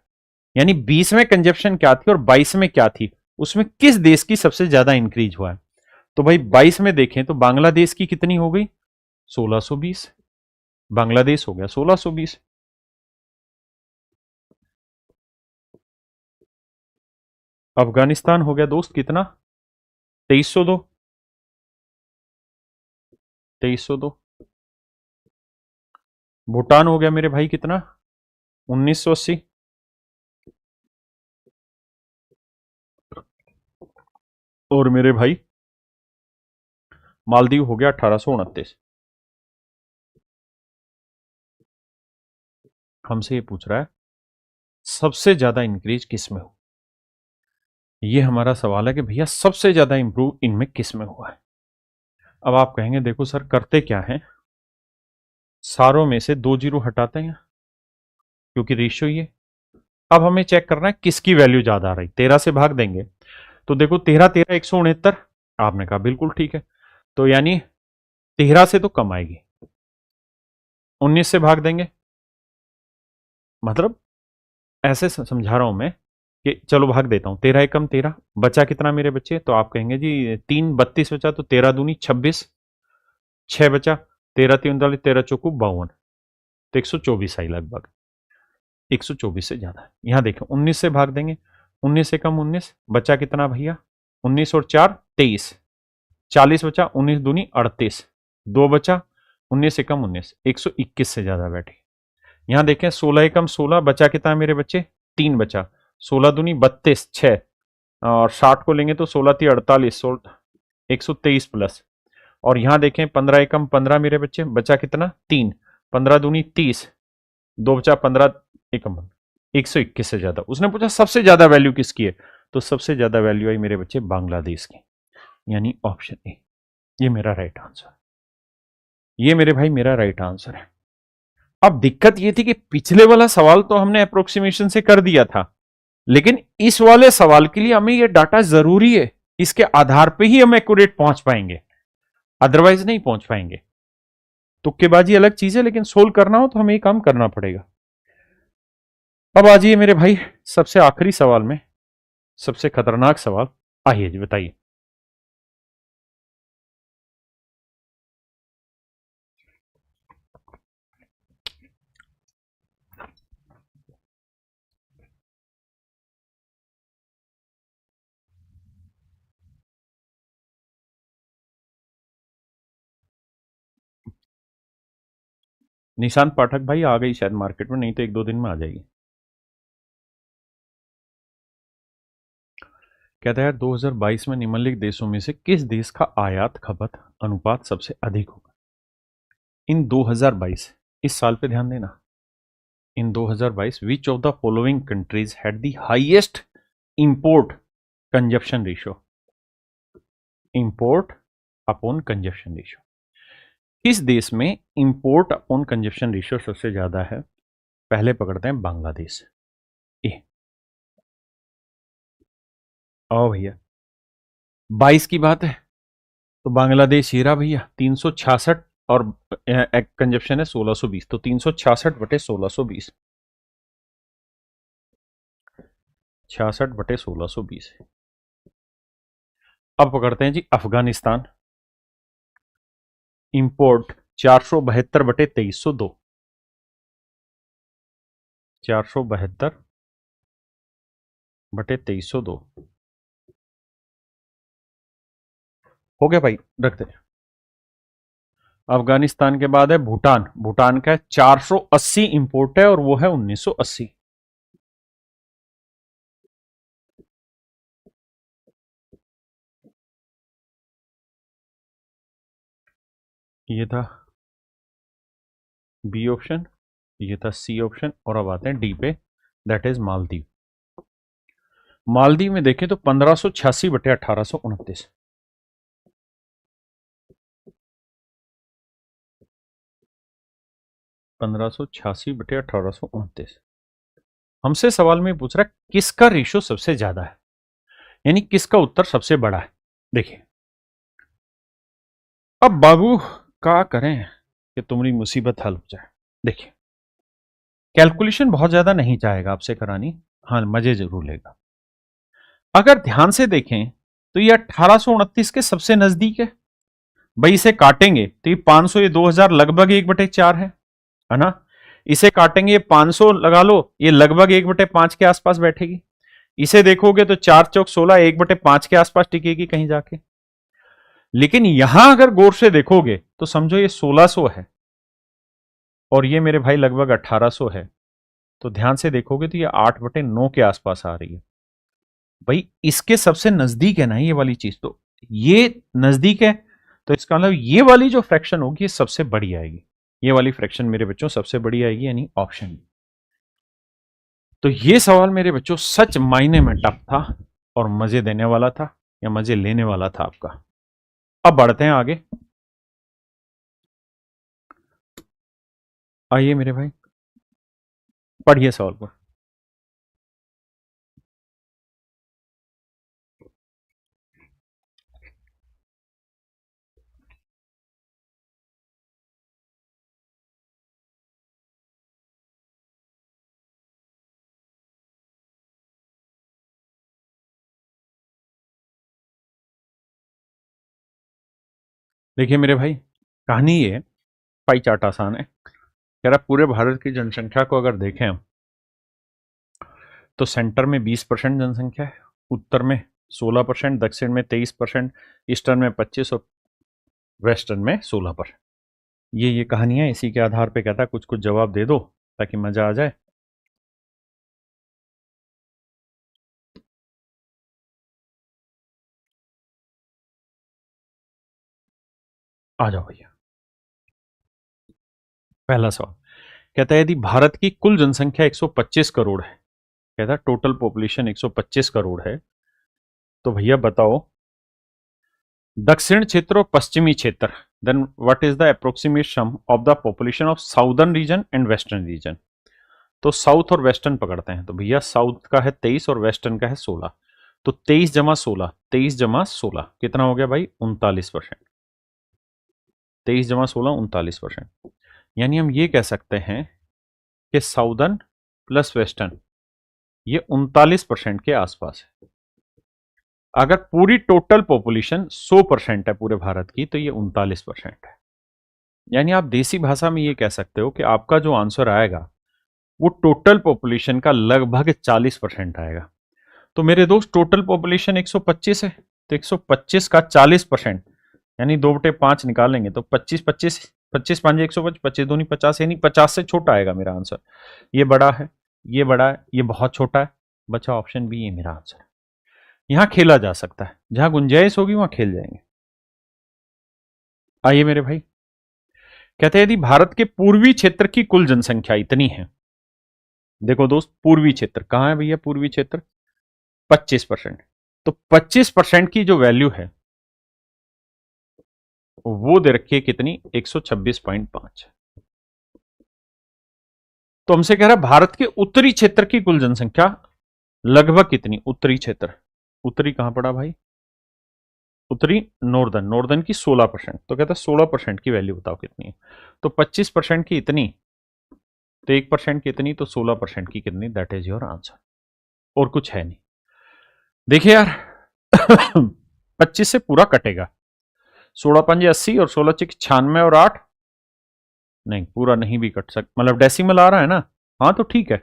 Speaker 1: यानी 20 में कंजप्शन क्या थी और 22 में क्या थी, उसमें किस देश की सबसे ज्यादा इंक्रीज हुआ है। तो भाई 22 में देखें तो बांग्लादेश की कितनी हो गई? 1620। बांग्लादेश हो गया 1620। अफगानिस्तान हो गया दोस्त कितना? 2302। 2302। भूटान हो गया मेरे भाई कितना? 1980। और मेरे भाई मालदीव हो गया 1829। हमसे ये पूछ रहा है सबसे ज्यादा इंक्रीज किस में हो। ये हमारा सवाल है कि भैया सबसे ज्यादा इंप्रूव इनमें किस में हुआ है। अब आप कहेंगे देखो सर करते क्या है, सारों में से 2 जीरो हटाते हैं क्योंकि रेशियो ये। अब हमें चेक करना है किसकी वैल्यू ज्यादा आ रही, 13 से भाग देंगे तो देखो 13 13 169। आपने कहा बिल्कुल ठीक है, तो यानी 13 से तो कम आएगी। 19 से भाग देंगे, मतलब ऐसे समझा रहा हूं मैं कि चलो भाग देता हूं, 13 एकम 13, बचा कितना मेरे बच्चे? तो आप कहेंगे जी 3 32 बचा, तो 13 दूनी 26, 6 बचा, 13 3 39, 13 चौकू 52, तो 124 आई लगभग। 124 से ज्यादा। यहां देखें 19 से भाग देंगे, 19 से कम 19, बचा कितना भैया? 19 और 4 23, 40 बचा, 19 दूनी 38, 2 बचा, 19 से कम 19, 121 से ज्यादा बैठे। यहां देखें 16 एकम 16, बचा कितना मेरे बच्चे? 3 बचा, 16 दूनी 32, 6 और 60 को लेंगे तो 16 थी 48, 123 प्लस। और यहां देखें 15 एकम 15 मेरे बच्चे, बचा कितना? 3, 15 दूनी 30, 2 बचा, 15 एकम 121 से ज्यादा। उसने पूछा सबसे ज्यादा वैल्यू किसकी है, तो सबसे ज्यादा वैल्यू आई मेरे बच्चे बांग्लादेश की, यानी ऑप्शन ए। ये मेरा राइट आंसर, ये मेरे भाई मेरा राइट आंसर है। अब दिक्कत ये थी कि पिछले वाला सवाल तो हमने अप्रोक्सीमेशन से कर दिया था, लेकिन इस वाले सवाल के लिए हमें ये डाटा जरूरी है, इसके आधार पे ही हम एक्यूरेट पहुंच पाएंगे, अदरवाइज नहीं पहुंच पाएंगे। तुक्केबाजी अलग चीज है, लेकिन सोल्व करना हो तो हमें ये काम करना पड़ेगा। अब आ जाइए मेरे भाई सबसे आखिरी सवाल में, सबसे खतरनाक सवाल। आइए जी बताइए। निशांत पाठक भाई आ गई शायद मार्केट में, नहीं तो 1 2 दिन में आ जाएगी। कहता है 2022 में निम्नलिखित देशों में से किस देश का आयात खपत अनुपात सबसे अधिक होगा इन 2022, इस साल पे ध्यान देना। इन 2022 विच of the following countries had the highest import consumption ratio, import upon consumption ratio. किस देश में इंपोर्ट अपॉन कंजप्शन रेशियो सबसे ज्यादा है? पहले पकड़ते हैं बांग्लादेश। ए, आओ भैया 22 की बात है तो बांग्लादेश हीरा भैया 366, और कंजप्शन है 1620, तो 366 बटे 1620, 66 बटे 1620। अब पकड़ते हैं जी अफगानिस्तान। इंपोर्ट 472 बटे 2302, 472 बटे 2302 हो गया भाई, रख दे। अफगानिस्तान के बाद है भूटान। भूटान का 480 इंपोर्ट है और वो है 1980। ये था बी ऑप्शन, ये था सी ऑप्शन, और अब आते हैं डी पे, दैट इज मालदीव। मालदीव में देखें तो 1586 बटे 1829, 1586 बटे 1829। हमसे सवाल में पूछ रहा है किसका रेशियो सबसे ज्यादा है, यानी किसका उत्तर सबसे बड़ा है। देखिए अब बाबू का करें कि तुम्हारी मुसीबत हल हो जाए। देखिए, कैलकुलेशन बहुत ज्यादा नहीं चाहेगा आपसे करानी, हाँ मजे जरूर लेगा। अगर ध्यान से देखें तो ये 1829 के सबसे नजदीक भाई इसे काटेंगे तो ये 500, ये 2000 लगभग 1/4 है ना। इसे काटेंगे, ये 500 लगा लो, ये लगभग 1/5 के आसपास बैठेगी। इसे देखोगे तो 4 चौक 16, 1/5 के आसपास टिकेगी कहीं जाके। लेकिन यहां अगर गौर से देखोगे तो समझो ये 1600 है और ये मेरे भाई लगभग 1800 है। तो ध्यान से देखोगे तो ये 8/9 के आसपास आ रही है। भाई इसके सबसे नजदीक है ना ये वाली चीज, तो ये नजदीक है, तो इसका मतलब ये वाली जो फ्रैक्शन होगी ये सबसे बड़ी आएगी। ये वाली फ्रैक्शन मेरे बच्चों सबसे बड़ी आएगी, यानी ऑप्शन। तो ये सवाल मेरे बच्चों सच मायने में टफ था और मजे देने वाला था या मजे लेने वाला था आपका। अब बढ़ते हैं आगे। आइए मेरे भाई, पढ़िए सवाल को। देखिए मेरे भाई, कहानी ये है, पाई चार्ट आसान है। कह रहा पूरे भारत की जनसंख्या को अगर देखें हम, तो सेंटर में 20% जनसंख्या है, उत्तर में 16%, दक्षिण में 23%, ईस्टर्न में 25 और वेस्टर्न में 16%। ये कहानियां इसी के आधार पे कहता है कुछ कुछ जवाब दे दो ताकि मजा आ जाए। आ जाओ भैया। पहला सवाल कहता है यदि भारत की कुल जनसंख्या 125 करोड़ है, कहता है टोटल पॉपुलेशन 125 करोड़ है, तो भैया बताओ दक्षिण क्षेत्र और पश्चिमी क्षेत्र, then what is the approximate sum of the population of southern region and western region. तो साउथ और वेस्टर्न पकड़ते हैं, तो भैया साउथ का है 23 और वेस्टर्न का है 16। तो 23 जमा 16, 23 जमा 16 कितना हो गया भाई? 39%। 23 जमा 16 39%। यानी हम ये कह सकते हैं कि साउदर्न प्लस वेस्टर्न ये 39% के आसपास है। अगर पूरी टोटल पॉपुलेशन 100% है पूरे भारत की, तो ये 39% है। यानी आप देसी भाषा में ये कह सकते हो कि आपका जो आंसर आएगा वो टोटल पॉपुलेशन का लगभग 40% आएगा। तो मेरे दोस्त टोटल पॉपुलेशन 125 है, तो 125 का 40% यानी 2/5 निकालेंगे तो 25 25 25 5 125, 25 दूनी 50, यानी 50 से छोटा आएगा मेरा आंसर। ये बड़ा है, ये बड़ा है, ये बहुत छोटा है। बचा ऑप्शन बी, ये मेरा आंसर है। यहां खेला जा सकता है, जहां गुंजाइश होगी वहां खेल जाएंगे। आइए मेरे भाई, कहते हैं यदि भारत के पूर्वी क्षेत्र की कुल जनसंख्या इतनी है, देखो दोस्त पूर्वी क्षेत्र कहां है भैया? पूर्वी क्षेत्र 25%। तो 25% की जो वैल्यू है वो दे रखी है कितनी? 126.5। तो हमसे कह रहा है भारत के उत्तरी क्षेत्र की कुल जनसंख्या लगभग कितनी? उत्तरी क्षेत्र, उत्तरी कहां पड़ा भाई? उत्तरी नॉर्दर्न, नॉर्दर्न की 16%। तो कहता है 16% की वैल्यू बताओ कितनी है। तो 25% की इतनी, तो 1% की इतनी, तो 16% की कितनी? That is your answer. और कुछ है नहीं। देखिए यार 25 से पूरा कटेगा, 16 पंजे 80 और 16 6 96 और 8, नहीं पूरा नहीं भी कट सकता, मतलब डेसिमल आ रहा है ना। हाँ तो ठीक है,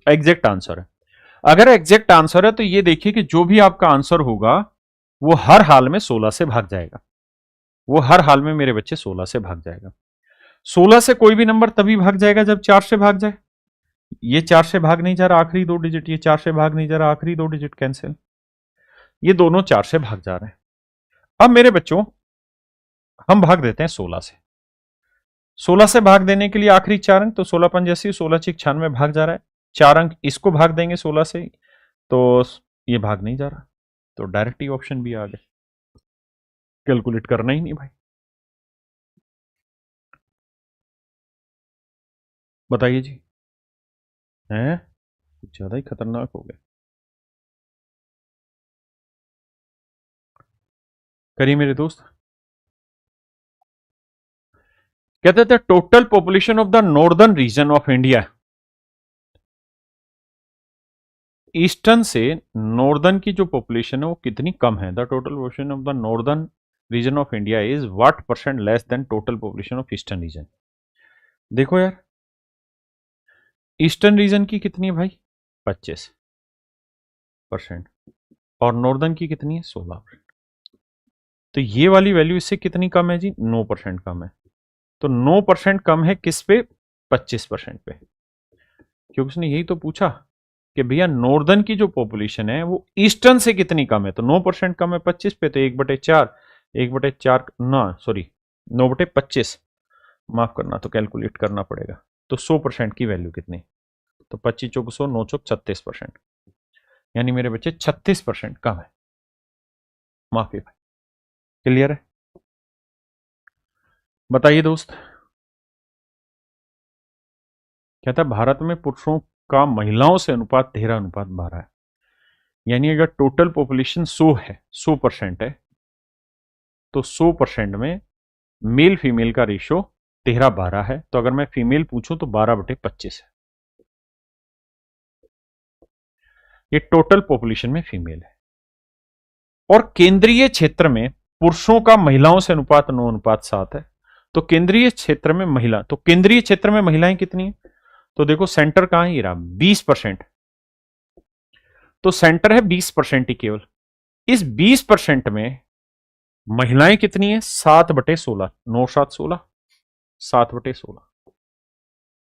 Speaker 1: एग्जैक्ट आंसर है। अगर एग्जैक्ट आंसर है तो ये देखिए कि जो भी आपका आंसर होगा वो हर हाल में 16 से भाग जाएगा। वो हर हाल में मेरे बच्चे 16 से भाग जाएगा। 16 से कोई भी नंबर तभी भाग जाएगा जब 4 से भाग जाए। ये 4 से भाग नहीं जा रहा आखिरी दो डिजिट, ये 4 से भाग नहीं जा रहा आखिरी दो डिजिट, कैंसिल। ये दोनों 4 से भाग जा रहे हैं। अब मेरे बच्चों हम भाग देते हैं 16 से। 16 से भाग देने के लिए आखिरी 4 अंक, तो 16 पंजे 80, 16 6 96 भाग जा रहा है। 4 अंक इसको भाग देंगे 16 से, तो ये भाग नहीं जा रहा, तो डायरेक्ट ही ऑप्शन भी आ गया। कैलकुलेट करना ही नहीं भाई। बताइए जी। हैं? कुछ ज्यादा ही खतरनाक हो गया। करिए मेरे दोस्त। कहते थे total population of the northern region of India, eastern से नॉर्दर्न की जो पॉपुलेशन है वो कितनी कम है। The total population of the northern region of India is what percent less than total population of eastern region. देखो यार, ईस्टर्न रीजन की कितनी है भाई, 25%, और नॉर्दर्न की कितनी है, 16%। तो ये वाली वैल्यू इससे कितनी कम है जी, 9% कम है। तो 9% कम है किस पे, 25% पे, क्योंकि उसने यही तो पूछा कि भैया नॉर्दर्न की जो पॉपुलेशन है वो ईस्टर्न से कितनी कम है। तो 9% कम है 25 पे, तो 1/4, 1/4 ना सॉरी 9/25, माफ करना, तो कैलकुलेट करना पड़ेगा। तो 100% की वैल्यू कितनी, तो 25 चौक 100, 9 चौक 36%, यानी मेरे बच्चे 36% कम है। माफी भाई, क्लियर है। बताइए दोस्त, कहता है भारत में पुरुषों का महिलाओं से अनुपात 13:12 है। यानी अगर टोटल पॉपुलेशन 100 है, 100% है, तो 100% में मेल फीमेल का रेशो 13:12 है। तो अगर मैं फीमेल पूछूं तो 12/25 है। ये टोटल पॉपुलेशन में फीमेल है। और केंद्रीय क्षेत्र में पुरुषों का महिलाओं से अनुपात 9:7 है। तो केंद्रीय क्षेत्र में महिला, तो केंद्रीय क्षेत्र में महिलाएं कितनी है, तो देखो सेंटर कहां है, ये रहा 20%। तो सेंटर है 20% ही केवल। इस 20% में महिलाएं कितनी है, 7/16, 9/7 16, 7/16।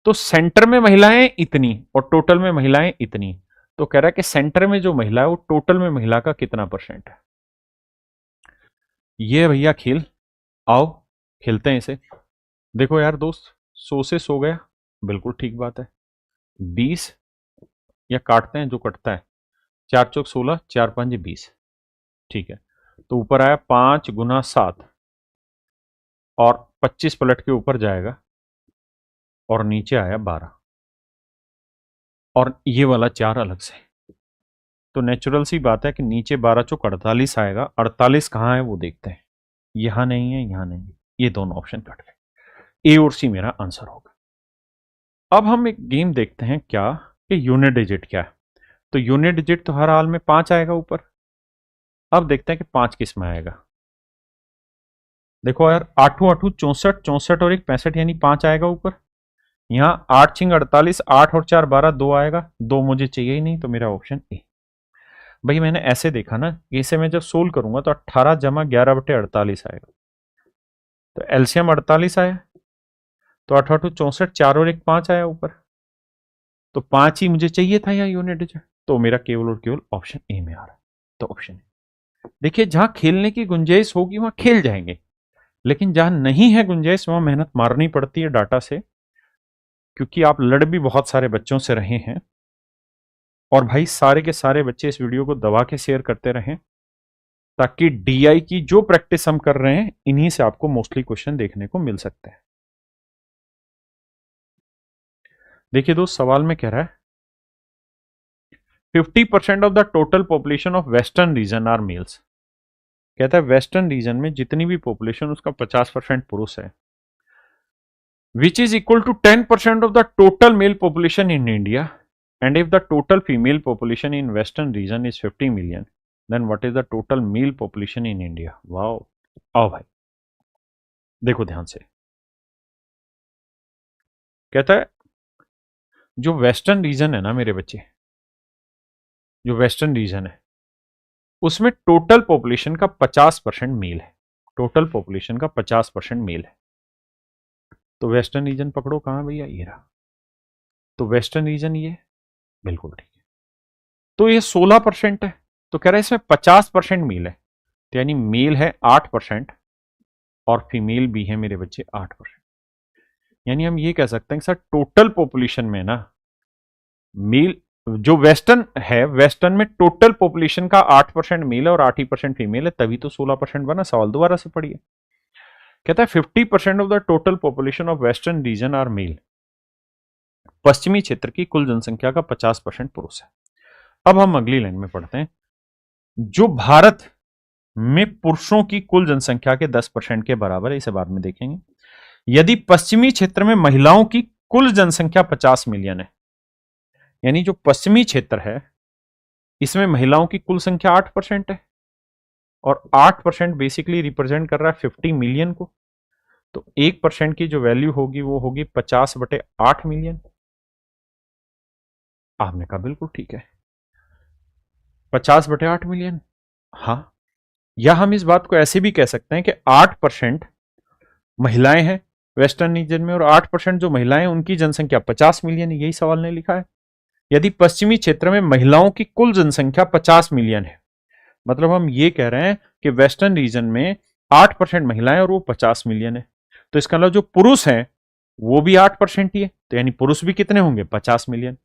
Speaker 1: तो सेंटर में महिलाएं इतनी और टोटल में महिलाएं इतनी। तो कह रहा है कि सेंटर में जो महिला है वो टोटल में महिला का कितना परसेंट है। ये भैया खेल, आओ खेलते हैं इसे। देखो यार दोस्त, 100 से 100 गया, बिल्कुल ठीक बात है। 20 या काटते हैं, जो कटता है, 4 चौक 16, 4 5 20, ठीक है। तो ऊपर आया 5 × 7 और 25 पलट के ऊपर जाएगा और नीचे आया 12 और ये वाला 4 अलग से। तो नेचुरल सी बात है कि नीचे 12 चौक 48 आएगा। 48 कहाँ है वो देखते हैं, यहां नहीं है, यहां नहीं है, ये दोनों ऑप्शन कट गए। ए और सी मेरा आंसर होगा। अब हम एक गेम देखते हैं क्या, कि यूनिट डिजिट क्या है। तो यूनिट डिजिट तो हर हाल में 5 आएगा ऊपर। अब देखते हैं कि 5 किस में आएगा। देखो यार, 8 8 64, 64 और 1 65, यानी 5 आएगा ऊपर। यहाँ 8 6 48, 8 और 4 12, 2 आएगा। 2 मुझे चाहिए ही नहीं, तो मेरा ऑप्शन ए। भाई मैंने ऐसे देखा ना, इसे मैं जब सोल्व करूंगा तो 18 जमा 11/48 आएगा। तो एलसीएम 48 आया, तो 8 8 64, 4 और 1 5 आया ऊपर। तो 5 ही मुझे चाहिए था यहाँ यूनिट डिजिट, तो मेरा केवल और केवल ऑप्शन ए में आ रहा है। तो ऑप्शन ए। देखिए, जहां खेलने की गुंजाइश होगी वहां खेल जाएंगे, लेकिन जहां नहीं है गुंजाइश वहां मेहनत मारनी पड़ती है डाटा से, क्योंकि आप लड़ भी बहुत सारे बच्चों से रहे हैं। और भाई सारे के सारे बच्चे इस वीडियो को दबा के शेयर करते रहें, ताकि डीआई की जो प्रैक्टिस हम कर रहे हैं इन्हीं से आपको मोस्टली क्वेश्चन देखने को मिल सकते हैं। देखिए दोस्त, सवाल में कह रहा है 50% of the total population of western region are males. कहता है वेस्टर्न रीजन में जितनी भी पॉपुलेशन उसका 50% पुरुष है, which is equal to 10% of the total male population in India, and if the total female population in western region is 50 million, then what is the total male population in India. Wow, आओ भाई देखो ध्यान से। कहता है जो western region है ना मेरे बच्चे, जो वेस्टर्न रीजन है उसमें टोटल पॉपुलेशन का 50% मेल है। टोटल पॉपुलेशन का 50% मेल है। तो वेस्टर्न रीजन पकड़ो, कहां भैया, ये रहा। तो वेस्टर्न रीजन ये बिल्कुल ठीक है। तो ये 16% है। तो कह रहा है इसमें 50% मेल है, तो यानी मेल है 8% और फीमेल भी है मेरे बच्चे 8%। यानी हम ये कह सकते हैं कि सर टोटल पॉपुलेशन में ना मेल जो वेस्टर्न है, वेस्टर्न में टोटल पॉपुलेशन का 8% मेल है और 8 ही परसेंट फीमेल है, तभी तो 16% बना। सवाल दोबारा से पढ़िए। कहता है 50% of the total population of western region are male. पश्चिमी क्षेत्र की कुल जनसंख्या का 50% पुरुष है। अब हम अगली लाइन में पढ़ते हैं, जो भारत में पुरुषों की कुल जनसंख्या के 10% के बराबर है, इसे बाद में देखेंगे। यदि पश्चिमी क्षेत्र में महिलाओं की कुल जनसंख्या 50 मिलियन है, यानी जो पश्चिमी क्षेत्र है इसमें महिलाओं की कुल संख्या 8% है, और 8% बेसिकली रिप्रेजेंट कर रहा है 50 मिलियन को, तो 1% की जो वैल्यू होगी वो होगी 50/8 मिलियन। आपने कहा बिल्कुल ठीक है, 50/8 मिलियन। हाँ, या हम इस बात को ऐसे भी कह सकते हैं कि 8% महिलाएं हैं वेस्टर्न रीजन में, और 8% जो महिलाएं उनकी जनसंख्या 50 मिलियन है। यही सवाल ने लिखा है। यदि पश्चिमी क्षेत्र में महिलाओं की कुल जनसंख्या 50 मिलियन है, मतलब हम ये कह रहे हैं कि वेस्टर्न रीजन में 8% महिलाएं और वो 50 मिलियन है, तो इसका मतलब जो पुरुष हैं वो भी 8% ही है, तो यानी पुरुष भी कितने होंगे? 50 मिलियन।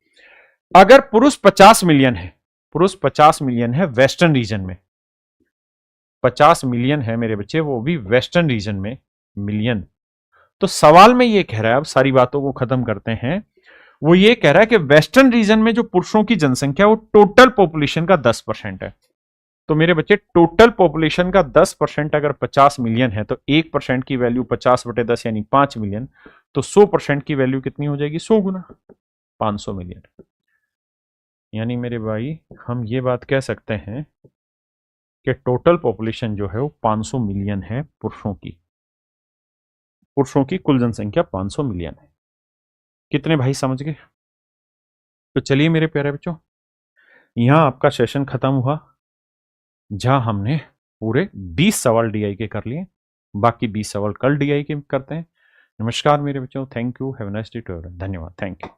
Speaker 1: अगर पुरुष 50 मिलियन है, पुरुष 50 मिलियन है वेस्टर्न रीजन में, 50 मिलियन है मेरे बच्चे, वो भी वेस्टर्न रीजन में मिलियन। तो सवाल में ये कह रहा है, अब सारी बातों को खत्म करते हैं, वो ये कह रहा है कि वेस्टर्न रीजन में जो पुरुषों की जनसंख्या वो टोटल पॉपुलेशन का 10% है। तो मेरे बच्चे टोटल पॉपुलेशन का 10% अगर 50 मिलियन है, तो 1% की वैल्यू 50/10 यानी 5 मिलियन, तो 100% की वैल्यू कितनी हो जाएगी? 100 गुना 500 मिलियन। यानी मेरे भाई हम ये बात कह सकते हैं कि टोटल पॉपुलेशन जो है वो 500 मिलियन है पुरुषों की। पुरुषों की कुल जनसंख्या 500 मिलियन है। कितने भाई समझ गए? तो चलिए मेरे प्यारे बच्चों, यहां आपका सेशन खत्म हुआ, जहां हमने पूरे 20 सवाल डीआई के कर लिए। बाकी 20 सवाल कल डीआई के करते हैं। नमस्कार मेरे बच्चों, thank you, have a nice day to everyone. धन्यवाद, थैंक यू।